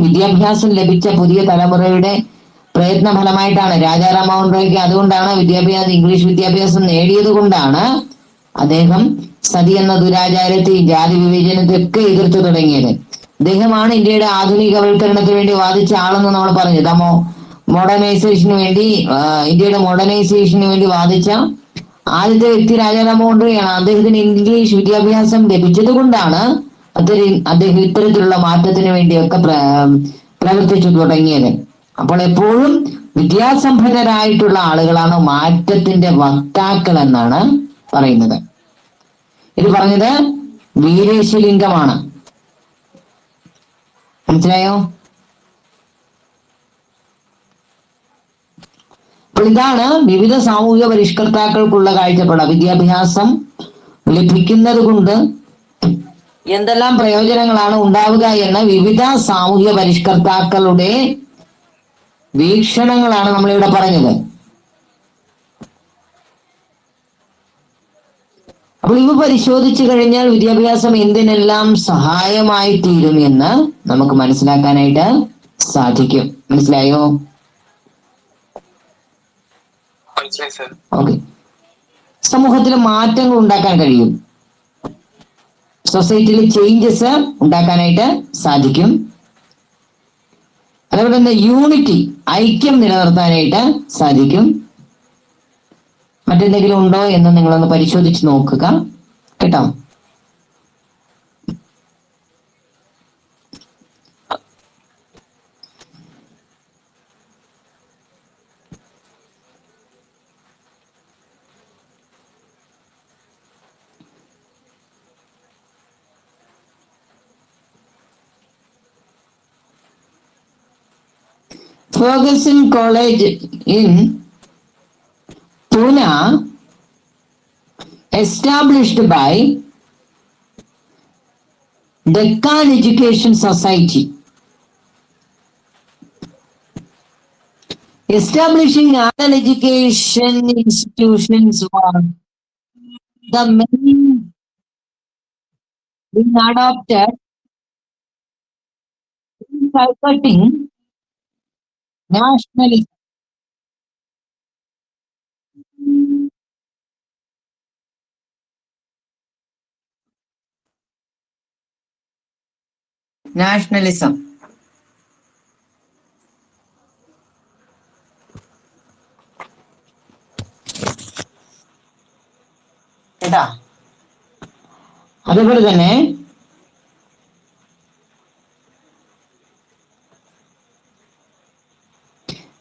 വിദ്യാഭ്യാസം ലഭിച്ച പുതിയ തലമുറയുടെ പ്രയത്ന ഫലമായിട്ടാണ്. രാജാ റാംമോഹൻ റോയ്ക്ക് അതുകൊണ്ടാണ് ഇംഗ്ലീഷ് വിദ്യാഭ്യാസം നേടിയത് കൊണ്ടാണ് അദ്ദേഹം സതി എന്ന ദുരാചാരത്തെയും ജാതി വിവേചനത്തെയൊക്കെ എതിർത്തു തുടങ്ങിയത്. അദ്ദേഹമാണ് ഇന്ത്യയുടെ ആധുനികവൽക്കരണത്തിന് വേണ്ടി വാദിച്ച ആളെന്ന് നമ്മൾ പറഞ്ഞത്. ഇന്ത്യയുടെ മോഡേണൈസേഷന് വേണ്ടി വാദിച്ച ആദ്യത്തെ വ്യക്തി രാജാ റാംമോഹൻ റോയാണ്. അദ്ദേഹത്തിന് ഇംഗ്ലീഷ് വിദ്യാഭ്യാസം ലഭിച്ചത് കൊണ്ടാണ് അദ്ദേഹം ഇത്തരത്തിലുള്ള മാറ്റത്തിന് വേണ്ടിയൊക്കെ പ്രവർത്തിച്ചു തുടങ്ങിയത്. അപ്പോൾ എപ്പോഴും വിദ്യാസമ്പന്നരായിട്ടുള്ള ആളുകളാണ് മാറ്റത്തിന്റെ വക്താക്കൾ എന്നാണ് പറയുന്നത്. ഇത് പറഞ്ഞത് വീരേശലിംഗമാണ്. മനസ്സിലായോ? അപ്പോൾ ഇതാണ് വിവിധ സാമൂഹിക പരിഷ്കർത്താക്കൾക്കുള്ള കാഴ്ചപ്പാട്. വിദ്യാഭ്യാസം ലഭിക്കുന്നത് കൊണ്ട് എന്തെല്ലാം പ്രയോജനങ്ങളാണ് ഉണ്ടാവുക എന്ന വിവിധ സാമൂഹിക പരിഷ്കർത്താക്കളുടെ വീക്ഷണങ്ങളാണ് നമ്മളിവിടെ പറഞ്ഞത്. അപ്പോൾ ഇവ പരിശോധിച്ചു കഴിഞ്ഞാൽ വിദ്യാഭ്യാസം എന്തിനെല്ലാം സഹായമായി തീരും എന്ന് നമുക്ക് മനസ്സിലാക്കാനായിട്ട് സാധിക്കും. മനസ്സിലായോ? ഓക്കെ. സമൂഹത്തിൽ മാറ്റങ്ങൾ ഉണ്ടാക്കാൻ കഴിയും. സൊസൈറ്റിയിൽ ചേഞ്ചസ് ഉണ്ടാക്കാനായിട്ട് സാധിക്കും. അതേപോലെ തന്നെ യൂണിറ്റി, ഐക്യം നിലനിർത്താനായിട്ട് സാധിക്കും. മറ്റെന്തെങ്കിലും ഉണ്ടോ എന്ന് നിങ്ങളൊന്ന് പരിശോധിച്ച് നോക്കുക കേട്ടോ. Ferguson College in Pune, established by Deccan Education Society. Establishing other education institutions was the main being adopted in supporting nationalism. Nationalism. കേട്ടാ, അതുപോലെ തന്നെ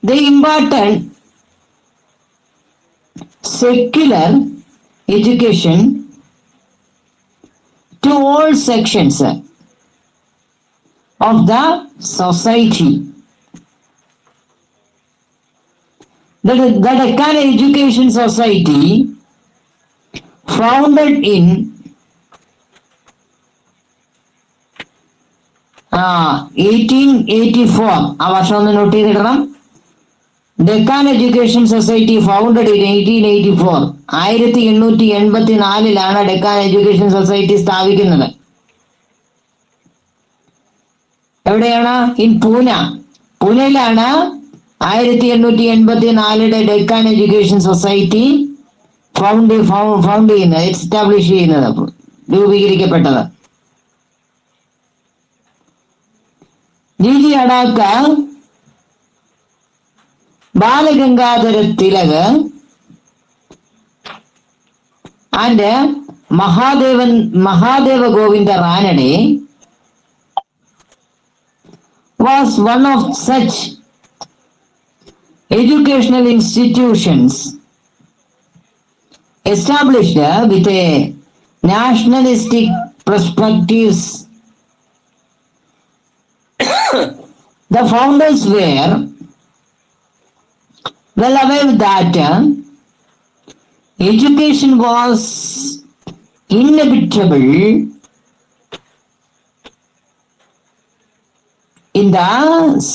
they imparted secular education to all sections of the society. The Deccan Education Society, founded in 1884, ആ വർഷം ഒന്ന് note ചെയ്തിടണം. Deccan education society founded in 1884, 1884 Deccan education society സ്ഥാപിക്കുന്നത്. എവിടെയാണ്? In Poona. പൂനെയിലാണ് 1884 ഡെക്കാൻ എഡ്യൂക്കേഷൻ സൊസൈറ്റി ഫൗണ്ട് ചെയ്യുന്നത്, എസ്റ്റാബ്ലിഷ് ചെയ്യുന്നത്, രൂപീകരിക്കപ്പെട്ടത്. ജി അഡാക്ക, Balagangadhara Tilak and Mahadeva Govinda Ranade was one of such educational institutions established with a nationalistic perspectives. The founders were well aware that education was inevitable in the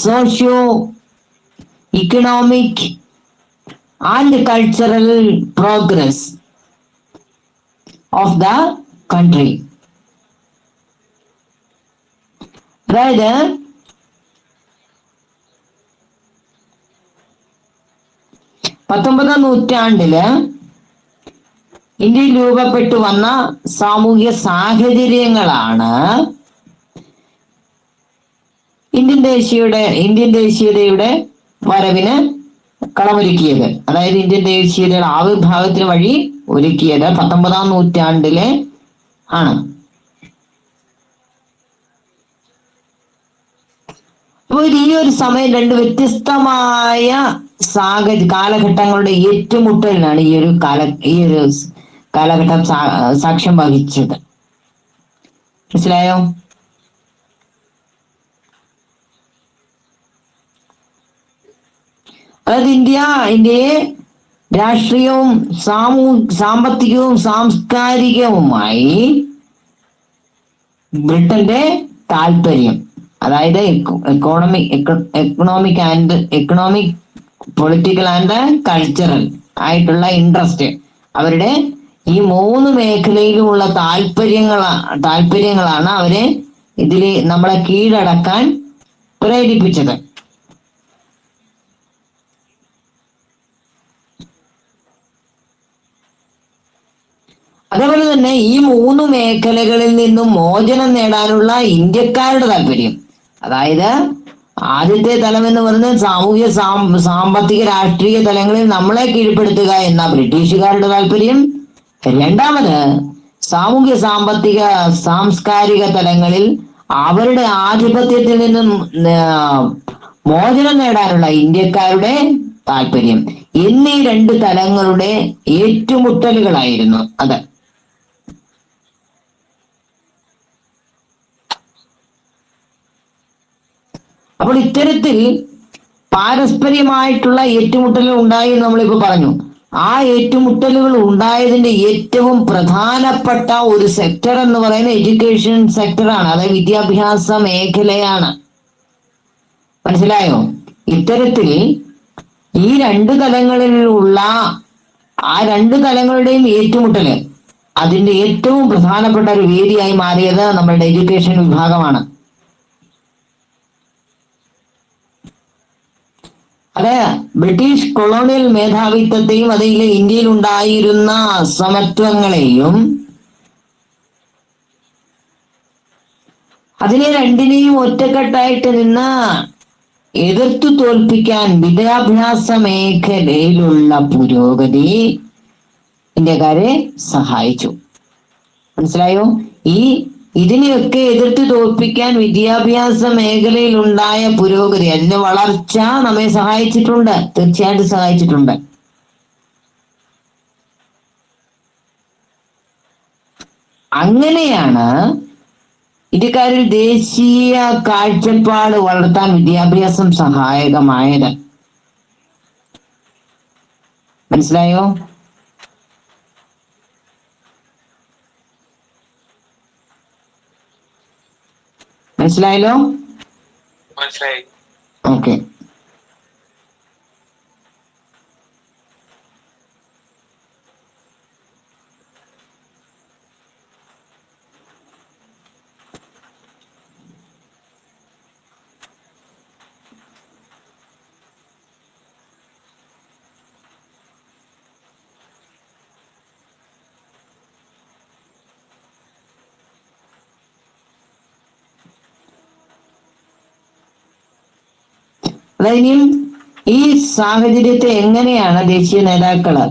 socio-economic and cultural progress of the country. അതായത് 19ാം നൂറ്റാണ്ടില് ഇന്ത്യയിൽ രൂപപ്പെട്ടു വന്ന സാമൂഹ്യ സാഹചര്യങ്ങളാണ് Indian ദേശീയതയുടെ വരവിന് കളമൊരുക്കിയത്. അതായത് Indian ദേശീയതയുടെ ആവിർഭാവത്തിന് വഴി ഒരുക്കിയത് 19ാം നൂറ്റാണ്ടിലെ ആണ്. അപ്പോൾ ഈ ഒരു സമയം രണ്ട് വ്യത്യസ്തമായ കാലഘട്ടങ്ങളുടെ ഏറ്റുമുട്ടലിനാണ് ഈ ഒരു കാലഘട്ടം സാക്ഷ്യം വഹിച്ചത്. മനസ്സിലായോ? അതായത് ഇന്ത്യയെ രാഷ്ട്രീയവും സാമ്പത്തികവും സാംസ്കാരികവുമായി ബ്രിട്ടന്റെ താല്പര്യം, അതായത് എക്കണോമിക് പൊളിറ്റിക്കൽ ആൻഡ് കൾച്ചറൽ ആയിട്ടുള്ള ഇൻട്രസ്റ്റ്, അവരുടെ ഈ 3 മേഖലയിലുമുള്ള താല്പര്യങ്ങളാണ് അവരെ ഇതില് നമ്മളെ കീഴടക്കാൻ പ്രേരിപ്പിച്ചത്. അതേപോലെ തന്നെ ഈ 3 മേഖലകളിൽ നിന്നും മോചനം നേടാനുള്ള ഇന്ത്യക്കാരുടെ താല്പര്യം, അതായത് ആദ്യത്തെ തലം എന്ന് പറയുന്നത് സാമൂഹ്യ സാമ്പത്തിക രാഷ്ട്രീയ തലങ്ങളിൽ നമ്മളെ കീഴ്പ്പെടുത്തുക എന്ന ബ്രിട്ടീഷുകാരുടെ താല്പര്യം. രണ്ടാമത് സാമൂഹ്യ സാമ്പത്തിക സാംസ്കാരിക തലങ്ങളിൽ അവരുടെ ആധിപത്യത്തിൽ നിന്നും മോചനം നേടാനുള്ള ഇന്ത്യക്കാരുടെ താല്പര്യം എന്നീ 2 തലങ്ങളുടെ ഏറ്റുമുട്ടലുകളായിരുന്നു അത്. അപ്പോൾ ഇത്തരത്തിൽ പാരസ്പര്യമായിട്ടുള്ള ഏറ്റുമുട്ടലുകൾ ഉണ്ടായി എന്ന് നമ്മളിപ്പോ പറഞ്ഞു. ആ ഏറ്റുമുട്ടലുകൾ ഉണ്ടായതിന്റെ ഏറ്റവും പ്രധാനപ്പെട്ട ഒരു സെക്ടർ എന്ന് പറയുന്നത് എഡ്യൂക്കേഷൻ സെക്ടറാണ്, അതായത് വിദ്യാഭ്യാസ മേഖലയാണ്. മനസ്സിലായോ? ഇത്തരത്തിൽ ഈ രണ്ട് തലങ്ങളിലുള്ള ആ രണ്ട് തലങ്ങളുടെയും ഏറ്റുമുട്ടല് അതിന്റെ ഏറ്റവും പ്രധാനപ്പെട്ട ഒരു വേദിയായി മാറിയത് നമ്മളുടെ എഡ്യൂക്കേഷൻ വിഭാഗമാണ്. അതെ, ബ്രിട്ടീഷ് കൊളോണിയൽ മേധാവിത്വത്തെയും അതിലെ ഇന്ത്യയിൽ ഉണ്ടായിരുന്ന അസമത്വങ്ങളെയും അതിനെ രണ്ടിനെയും ഒറ്റക്കെട്ടായിട്ട് നിന്ന് എതിർത്തു തോൽപ്പിക്കാൻ വിദ്യാഭ്യാസ മേഖലയിലുള്ള പുരോഗതി ഇന്ത്യക്കാരെ സഹായിച്ചു. മനസ്സിലായോ? ഇതിനെയൊക്കെ എതിർത്ത് തോൽപ്പിക്കാൻ വിദ്യാഭ്യാസ മേഖലയിൽ ഉണ്ടായ പുരോഗതി, അതിന്റെ വളർച്ച നമ്മെ സഹായിച്ചിട്ടുണ്ട്, തീർച്ചയായിട്ടും സഹായിച്ചിട്ടുണ്ട്. അങ്ങനെയാണ് ഇന്ത്യക്കാരിൽ ദേശീയ കാഴ്ചപ്പാട് വളർത്താൻ വിദ്യാഭ്യാസം സഹായകമായത്. മനസ്സിലായോ? മനസ്സിലായല്ലോ? മനസ്സിലായി. ഓക്കെ. അതായത് ഈ സാഹചര്യത്തെ എങ്ങനെയാണ് ദേശീയ നേതാക്കള്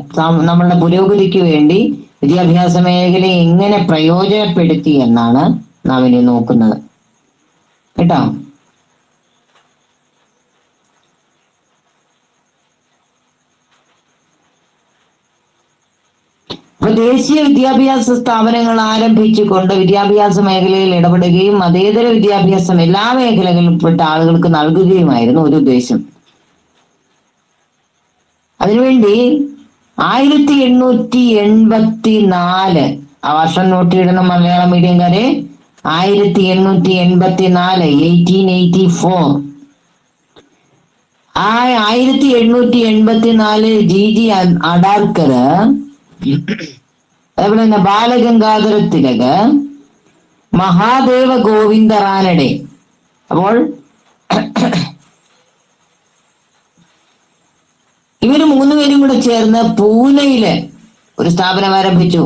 നമ്മളുടെ പുരോഗതിക്ക് വേണ്ടി വിദ്യാഭ്യാസ മേഖലയെ എങ്ങനെ പ്രയോജനപ്പെടുത്തി എന്നാണ് നാം ഇനി നോക്കുന്നത് കേട്ടോ. അപ്പൊ ദേശീയ വിദ്യാഭ്യാസ സ്ഥാപനങ്ങൾ ആരംഭിച്ചുകൊണ്ട് വിദ്യാഭ്യാസ മേഖലയിൽ ഇടപെടുകയും മതേതര വിദ്യാഭ്യാസം എല്ലാ മേഖലകളിൽപ്പെട്ട ആളുകൾക്ക് നൽകുകയുമായിരുന്നു ഒരു ഉദ്ദേശം. അതിനുവേണ്ടി 1884 ആ വർഷം നോട്ടിയിടുന്ന മലയാളം മീഡിയംകാരെ, 1884 1884 ആ 1884 ജി അഡാർക്കർ, അതുപോലെ തന്നെ ബാലഗംഗാധര തിലക്, മഹാദേവ ഗോവിന്ദ റാനഡെ. അപ്പോൾ ഇവര് മൂന്നുപേരും കൂടെ ചേർന്ന് പൂനെയില് ഒരു സ്ഥാപനം ആരംഭിച്ചു,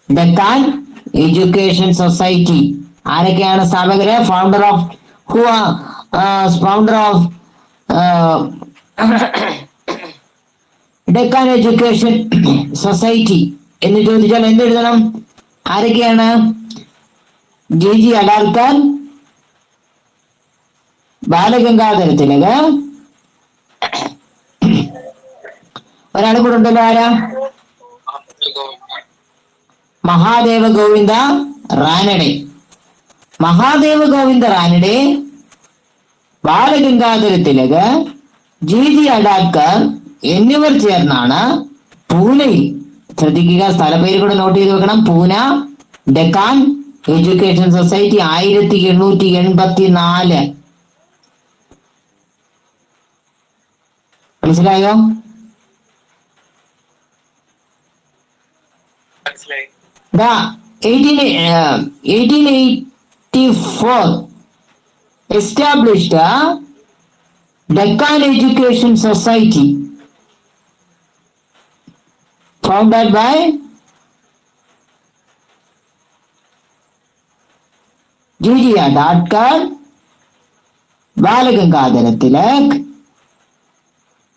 ഡെക്കാൻ എഡ്യൂക്കേഷൻ സൊസൈറ്റി. ആരൊക്കെയാണ് സ്ഥാപകര്? Founder of Deccan education society എന്ന് ചോദിച്ചാൽ എന്തെഴുതണം? ആരൊക്കെയാണ്? ജി അഡാർക്കർ, ബാലഗംഗാധര തിലക്, ഒരാളെ കൂടെ ഉണ്ടല്ലോ, ആരാ? മഹാദേവ ഗോവിന്ദ റാനഡെ. മഹാദേവ ഗോവിന്ദ റാനഡെ, ബാലഗംഗാധര തിലക്, ജി അഡാർക്കർ എന്നിവർ ചേർന്നാണ് പൂനെയിൽ, ശ്രദ്ധിക്കുക, സ്ഥലപ്പേര് കൂടെ നോട്ട് ചെയ്ത് വെക്കണം, പൂന ഡെക്കാൻ എഡ്യൂക്കേഷൻ സൊസൈറ്റി 1884. മനസ്സിലായോ? 1884 established Deccan Education Society founded by G. Adadkar, Balagangadhara Tilak,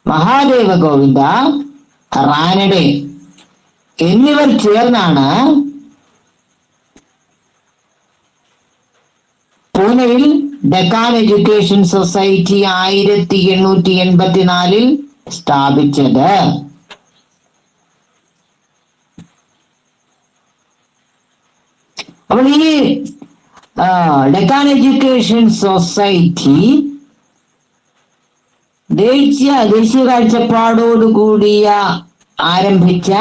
Mahadeva Govinda Ranade എന്നിവർ ചേർന്നാണ് പൂനെയിൽ ഡെക്കാൻ എഡ്യൂക്കേഷൻ സൊസൈറ്റി 1884 സ്ഥാപിച്ചത്. അപ്പോൾ ഈ ഡെക്കാൻ എഡ്യൂക്കേഷൻ സൊസൈറ്റി ദേശീയ കാഴ്ചപ്പാടോടുകൂടിയ ആരംഭിച്ച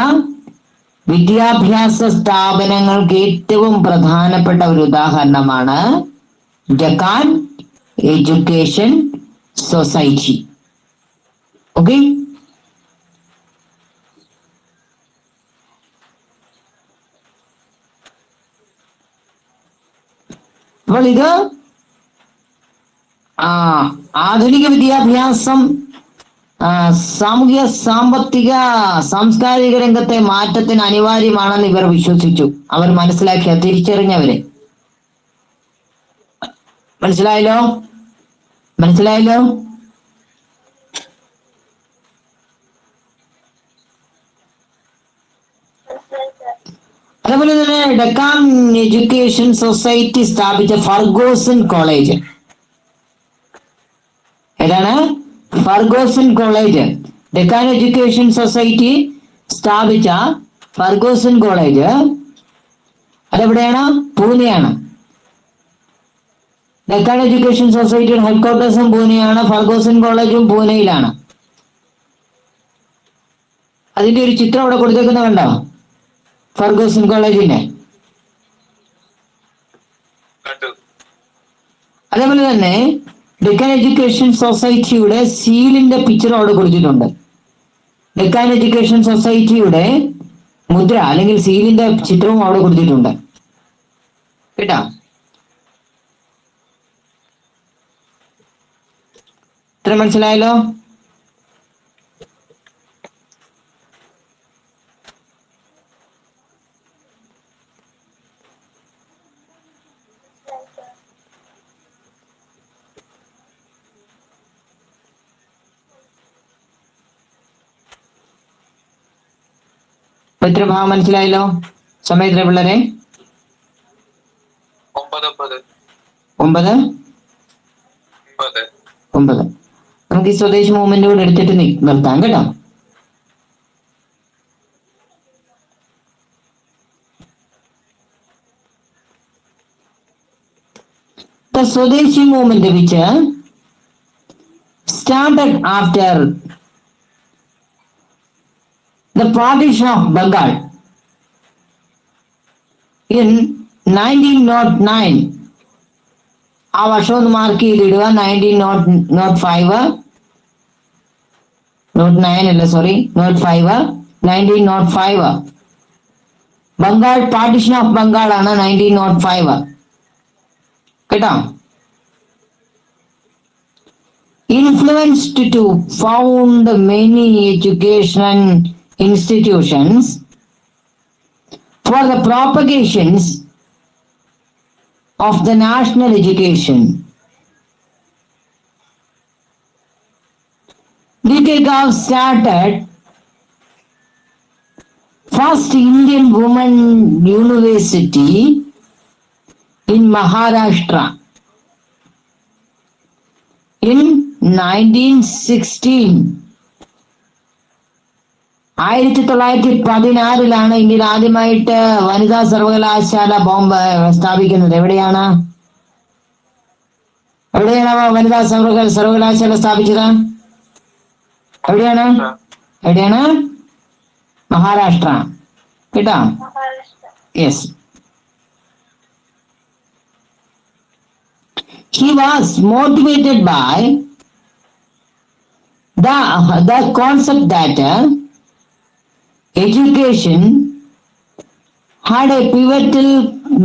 വിദ്യാഭ്യാസ സ്ഥാപനങ്ങൾക്ക് ഏറ്റവും പ്രധാനപ്പെട്ട ഒരു ഉദാഹരണമാണ് ഡക്കാൻ എഡ്യൂക്കേഷൻ സൊസൈറ്റി. ഓക്കെ, അപ്പോൾ ഇത് ആധുനിക വിദ്യാഭ്യാസം സാമൂഹ്യ സാമ്പത്തിക സാംസ്കാരിക രംഗത്തെ മാറ്റത്തിന് അനിവാര്യമാണെന്ന് ഇവർ വിശ്വസിച്ചു. അവർ മനസ്സിലാക്കിയ തിരിച്ചറിഞ്ഞവര്. മനസ്സിലായല്ലോ? അതേപോലെ തന്നെ ഡക്കാൻ എഡ്യൂക്കേഷൻ സൊസൈറ്റി സ്ഥാപിച്ച ഫർഗൂസൺ കോളേജ്. ഏതാണ്? Ferguson college. Deccan education society സ്ഥാപിച്ച ഫർഗൂസൺ കോളേജ് അതെവിടെയാണ്? പൂനെയാണ്. ഡക്കാൻ എഡ്യൂക്കേഷൻ സൊസൈറ്റിയുടെ ഹെഡ്ക്വാർട്ടേഴ്സും പൂനെയാണ്. ഫർഗൂസൺ കോളേജും പൂനെയിലാണ്. അതിന്റെ ഒരു ചിത്രം അവിടെ കൊടുത്തേക്കുന്ന കണ്ടോ? ഫർഗൂസൺ കോളേജിന്റെ. അതേപോലെ തന്നെ ഡക്കാൻ എഡ്യൂക്കേഷൻ സൊസൈറ്റിയുടെ സീലിന്റെ പിക്ചർ അവിടെ കൊടുത്തിട്ടുണ്ട്. ഡക്കാൻ എഡ്യൂക്കേഷൻ സൊസൈറ്റിയുടെ മുദ്ര അല്ലെങ്കിൽ സീലിന്റെ ചിത്രവും അവിടെ കൊടുത്തിട്ടുണ്ട് കേട്ടോ. ഇത്ര മനസ്സിലായല്ലോ? എത്ര ഭാഗം മനസ്സിലായല്ലോ? സമയത്ര പിള്ളേരെ? 9. നമുക്ക് ഈ സ്വദേശി മൂവ്മെന്റ് കൂടെ എടുത്തിട്ട് നിർത്താം കേട്ടോ. The Swadeshi movement which started after the partition of Bengal in 1909. ആ വർഷം ഒന്ന് മാർക്ക് ചെയ്തിടുക. 1905 ബംഗാൾ പാർട്ടിഷൻ ഓഫ് ബംഗാൾ ആണ് 1905 കേട്ടോ. Influenced to found many education institutions for the propagations of the national education. D.K. Gav started first Indian women university in Maharashtra in 1916. 1916 ഇന്ത്യയിൽ ആദ്യമായിട്ട് വനിതാ സർവകലാശാല ബോംബെ സ്ഥാപിക്കുന്നത്. എവിടെയാണ് വനിതാ സർവകലാശാല സ്ഥാപിച്ചത്? എവിടെയാണ്? മഹാരാഷ്ട്ര കേട്ടോ. Yes. He was motivated by the concept that education had a pivotal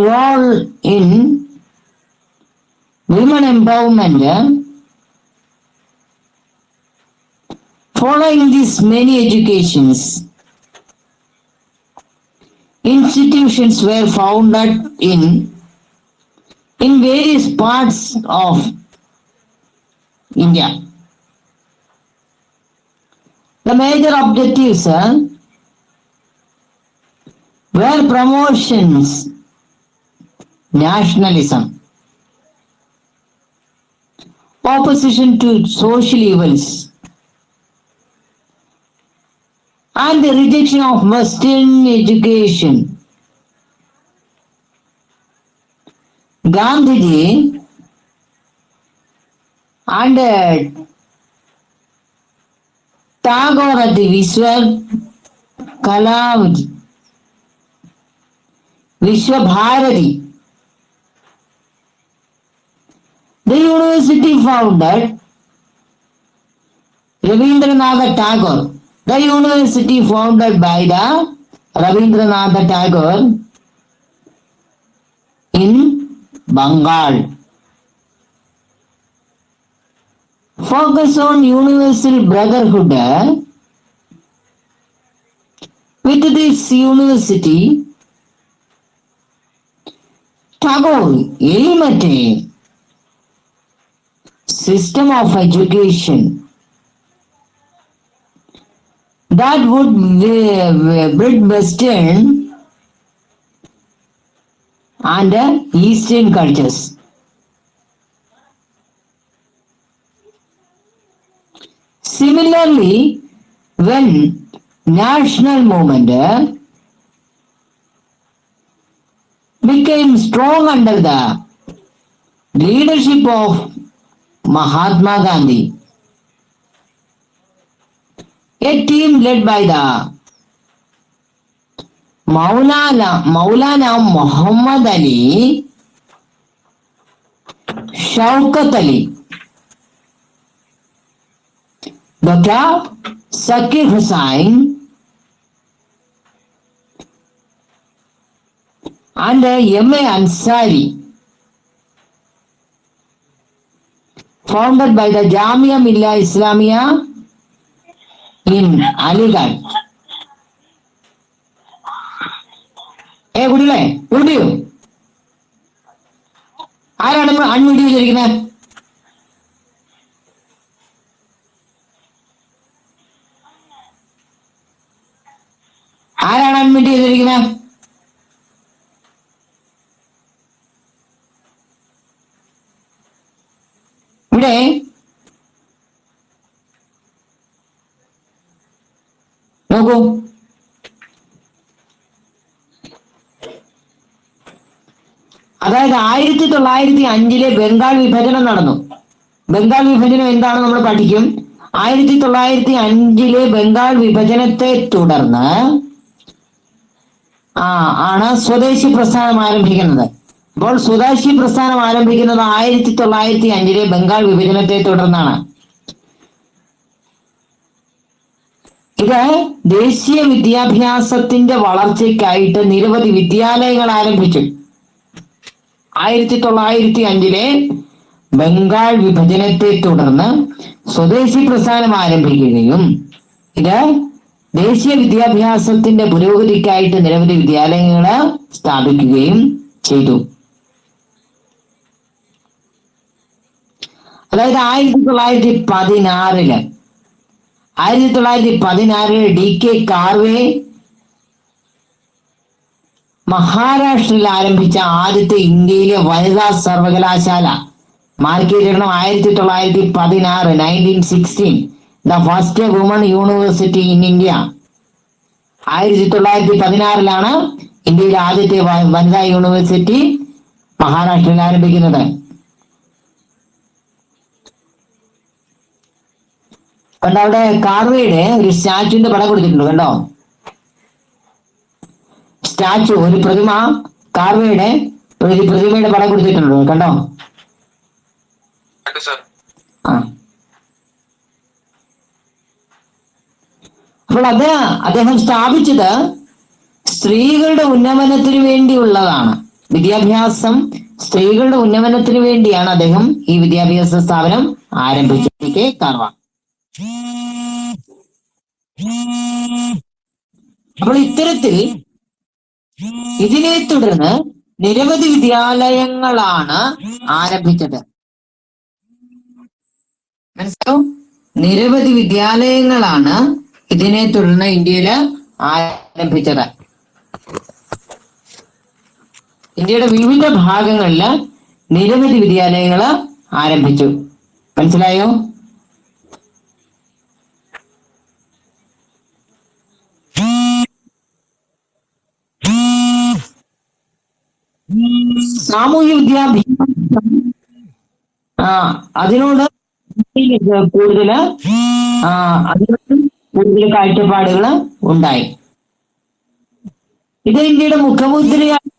role in women empowerment. Following these many educations, institutions were founded in various parts of India. The major objectives were promotions, nationalism, opposition to social evils, and the rejection of Western education. Gandhiji and Tagore at the Vishwabharati. The university founded Rabindranath Tagore. The university founded by the Rabindranath Tagore in Bengal. Focus on universal brotherhood. With this university, Tagore aimed at a system of education that would bridge Western and Eastern cultures. Similarly, when national movement became strong under the leadership of Mahatma Gandhi, a team led by the Maulana Muhammad Ali, Shaukat Ali, Dr. Zakir Hussain, and M.A. Ansari, founded by the Jamia Millia Islamia in Aligarh. കുട്ടികളെ video ആരാണ് unmute ചെയ്തിരിക്കുന്നത്? ആരാണ് unmute ചെയ്തിരിക്കുന്നത്? ഇവിടെ നോക്കൂ, അതായത് 1905 ബംഗാൾ വിഭജനം നടന്നു. ബംഗാൾ വിഭജനം എന്താണ് നമ്മൾ പഠിക്കും. 1905 ബംഗാൾ വിഭജനത്തെ തുടർന്ന് ആണ് സ്വദേശി പ്രസ്ഥാനം ആരംഭിക്കുന്നത്. അപ്പോൾ സ്വദേശി പ്രസ്ഥാനം ആരംഭിക്കുന്നത് 1905 ബംഗാൾ വിഭജനത്തെ തുടർന്നാണ്. ഇത് ദേശീയ വിദ്യാഭ്യാസത്തിന്റെ വളർച്ചയ്ക്കായിട്ട് നിരവധി വിദ്യാലയങ്ങൾ ആരംഭിച്ചു. 1905 ബംഗാൾ വിഭജനത്തെ തുടർന്ന് സ്വദേശി പ്രസ്ഥാനം ആരംഭിക്കുകയും ഇത് ദേശീയ വിദ്യാഭ്യാസത്തിന്റെ പുരോഗതിക്കായിട്ട് നിരവധി വിദ്യാലയങ്ങൾ സ്ഥാപിക്കുകയും ചെയ്തു. അതായത് 1916 D.K. കാർവേ മഹാരാഷ്ട്രയിൽ ആരംഭിച്ച ആദ്യത്തെ ഇന്ത്യയിലെ വനിതാ സർവകലാശാല. മാർക്ക് ചെയ്തിടണം, 1916 1916 the first woman university in India. 1916 ഇന്ത്യയിലെ ആദ്യത്തെ വനിതാ യൂണിവേഴ്സിറ്റി മഹാരാഷ്ട്രയിൽ ആരംഭിക്കുന്നത്. കണ്ടോ, അവിടെ കാർവേയുടെ ഒരു സ്റ്റാച്ചുവിന്റെ പടം കൊടുത്തിട്ടുണ്ട്. കണ്ടോ, സ്റ്റാച്ചു, ഒരു പ്രതിമ, കാർവേയുടെ ഒരു പ്രതിമയുടെ പടം കൊടുത്തിട്ടുണ്ട്. കണ്ടോ? അപ്പോൾ അദ്ദേഹം സ്ഥാപിച്ചത് സ്ത്രീകളുടെ ഉന്നമനത്തിന് വേണ്ടിയുള്ളതാണ്. വിദ്യാഭ്യാസം സ്ത്രീകളുടെ ഉന്നമനത്തിന് വേണ്ടിയാണ് അദ്ദേഹം ഈ വിദ്യാഭ്യാസ സ്ഥാപനം ആരംഭിച്ചത്. കാർവ. അപ്പോൾ ഇത്തരത്തിൽ ഇതിനെ തുടർന്ന് നിരവധി വിദ്യാലയങ്ങളാണ് ആരംഭിച്ചത്. മനസ്സിലാവും? നിരവധി വിദ്യാലയങ്ങളാണ് ഇതിനെ തുടർന്ന് ഇന്ത്യയിൽ ആരംഭിച്ചത്. ഇന്ത്യയുടെ വിവിധ ഭാഗങ്ങളിൽ നിരവധി വിദ്യാലയങ്ങൾ ആരംഭിച്ചു. മനസ്സിലായോ? സാമൂഹ്യ വിദ്യാഭ്യാസം അതിനോട് കൂടുതൽ അതിനോട് കൂടുതൽ കാഴ്ചപ്പാടുകൾ ഉണ്ടായി. ഇത് ഇന്ത്യയുടെ മുഖമുദ്രയാണ്.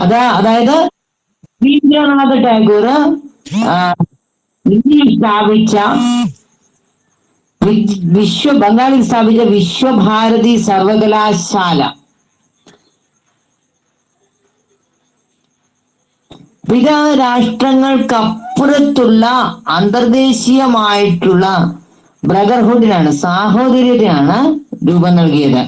അതായത് രവീന്ദ്രനാഥ ടാഗോർ ഇന്ത്യയിൽ സ്ഥാപിച്ച ബംഗാളിൽ സ്ഥാപിച്ച വിശ്വഭാരതി സർവകലാശാല വിവിധ രാഷ്ട്രങ്ങൾക്കപ്പുറത്തുള്ള അന്തർദേശീയമായിട്ടുള്ള ബ്രദർഹുഡിനാണ്, സാഹോദര്യത്തിനാണ് രൂപം നൽകിയത്.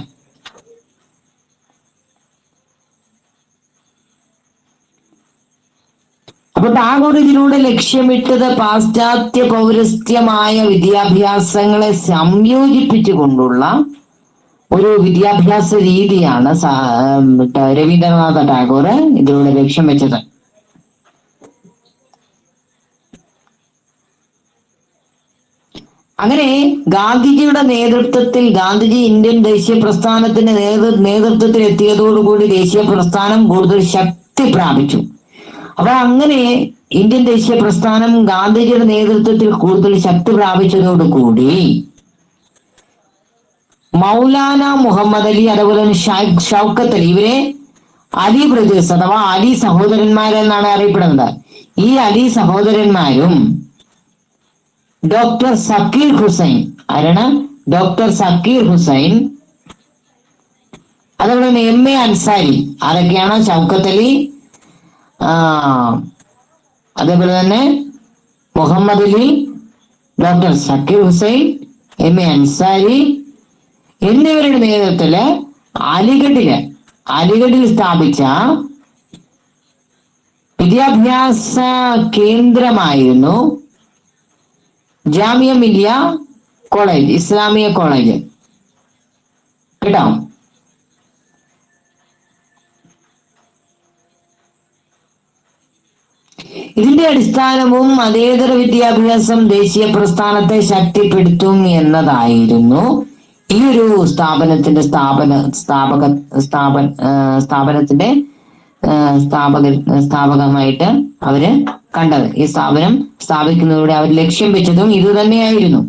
അപ്പൊ ടാഗോർ ഇതിലൂടെ ലക്ഷ്യമിട്ടത് പാശ്ചാത്യ പൗരസ്ത്യമായ വിദ്യാഭ്യാസങ്ങളെ സംയോജിപ്പിച്ചുകൊണ്ടുള്ള ഒരു വിദ്യാഭ്യാസ രീതിയാണ് രവീന്ദ്രനാഥ ടാഗോർ ഇതിലൂടെ ലക്ഷ്യം വെച്ചത്. അങ്ങനെ ഗാന്ധിജിയുടെ നേതൃത്വത്തിൽ ഗാന്ധിജി ഇന്ത്യൻ ദേശീയ പ്രസ്ഥാനത്തിന്റെ നേതൃത്വത്തിൽ എത്തിയതോടുകൂടി ദേശീയ പ്രസ്ഥാനം കൂടുതൽ ശക്തി പ്രാപിച്ചു. അപ്പൊ അങ്ങനെ ഇന്ത്യൻ ദേശീയ പ്രസ്ഥാനം ഗാന്ധിജിയുടെ നേതൃത്വത്തിൽ കൂടുതൽ ശക്തി പ്രാപിച്ചതോടുകൂടി മൗലാന മുഹമ്മദ് അലി അതുപോലെ തന്നെ ഷൗക്കത്ത് അലി, ഇവരെ അലി ബ്രദേഴ്സ് അഥവാ അലി സഹോദരന്മാരെന്നാണ് അറിയപ്പെടുന്നത്. ഈ അലി സഹോദരന്മാരും ഡോക്ടർ സക്കീർ ഹുസൈൻ, ആരാണ്? ഡോക്ടർ സക്കീർ ഹുസൈൻ, അതുപോലെ തന്നെ എം എ അൻസാരി, ആരൊക്കെയാണ്? ഷൗക്കത്ത് അലി, അതേപോലെ തന്നെ Muhammad Ali, doctor Zakir Hussain, M A Ansari എന്നിവരുടെ നേതൃത്വത്തില് അലിഗഡിൽ സ്ഥാപിച്ച വിദ്യാഭ്യാസ കേന്ദ്രമായിരുന്നു ജാമിയ മില്ലിയ കോളേജ്, ഇസ്ലാമിയ കോളേജ്. കേട്ടോ? ഇതിന്റെ അടിസ്ഥാനവും മതേതര വിദ്യാഭ്യാസം ദേശീയ പ്രസ്ഥാനത്തെ ശക്തിപ്പെടുത്തും എന്നതായിരുന്നു ഈ ഒരു സ്ഥാപനത്തിന്റെ സ്ഥാപകമായിട്ട് അവര് കണ്ടത്. ഈ സ്ഥാപനം സ്ഥാപിക്കുന്നതിലൂടെ അവർ ലക്ഷ്യം വെച്ചതും ഇത് തന്നെയായിരുന്നു.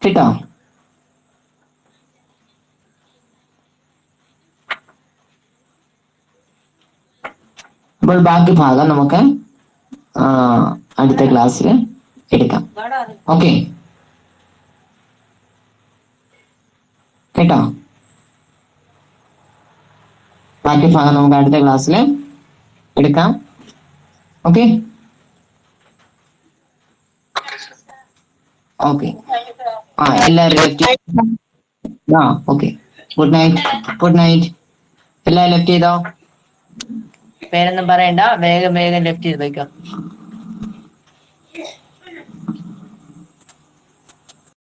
കേട്ടോ? അപ്പോൾ ബാക്കി ഭാഗം നമുക്ക് അടുത്ത ക്ലാസ്സിൽ എടുക്കാം. ഓക്കെ, കേട്ടോ? ബാക്കി ഭാഗം നമുക്ക് അടുത്ത ക്ലാസ്സിൽ എടുക്കാം. ഓക്കെ ഓക്കെ എല്ലാവരും ഓക്കെ. Good night. എല്ലാവരും ലെഫ്റ്റ് ചെയ്തോ? പേരൊന്നും പറയണ്ട, വേഗം ലെഫ്റ്റ് ചെയ്ത് വയ്ക്കാം.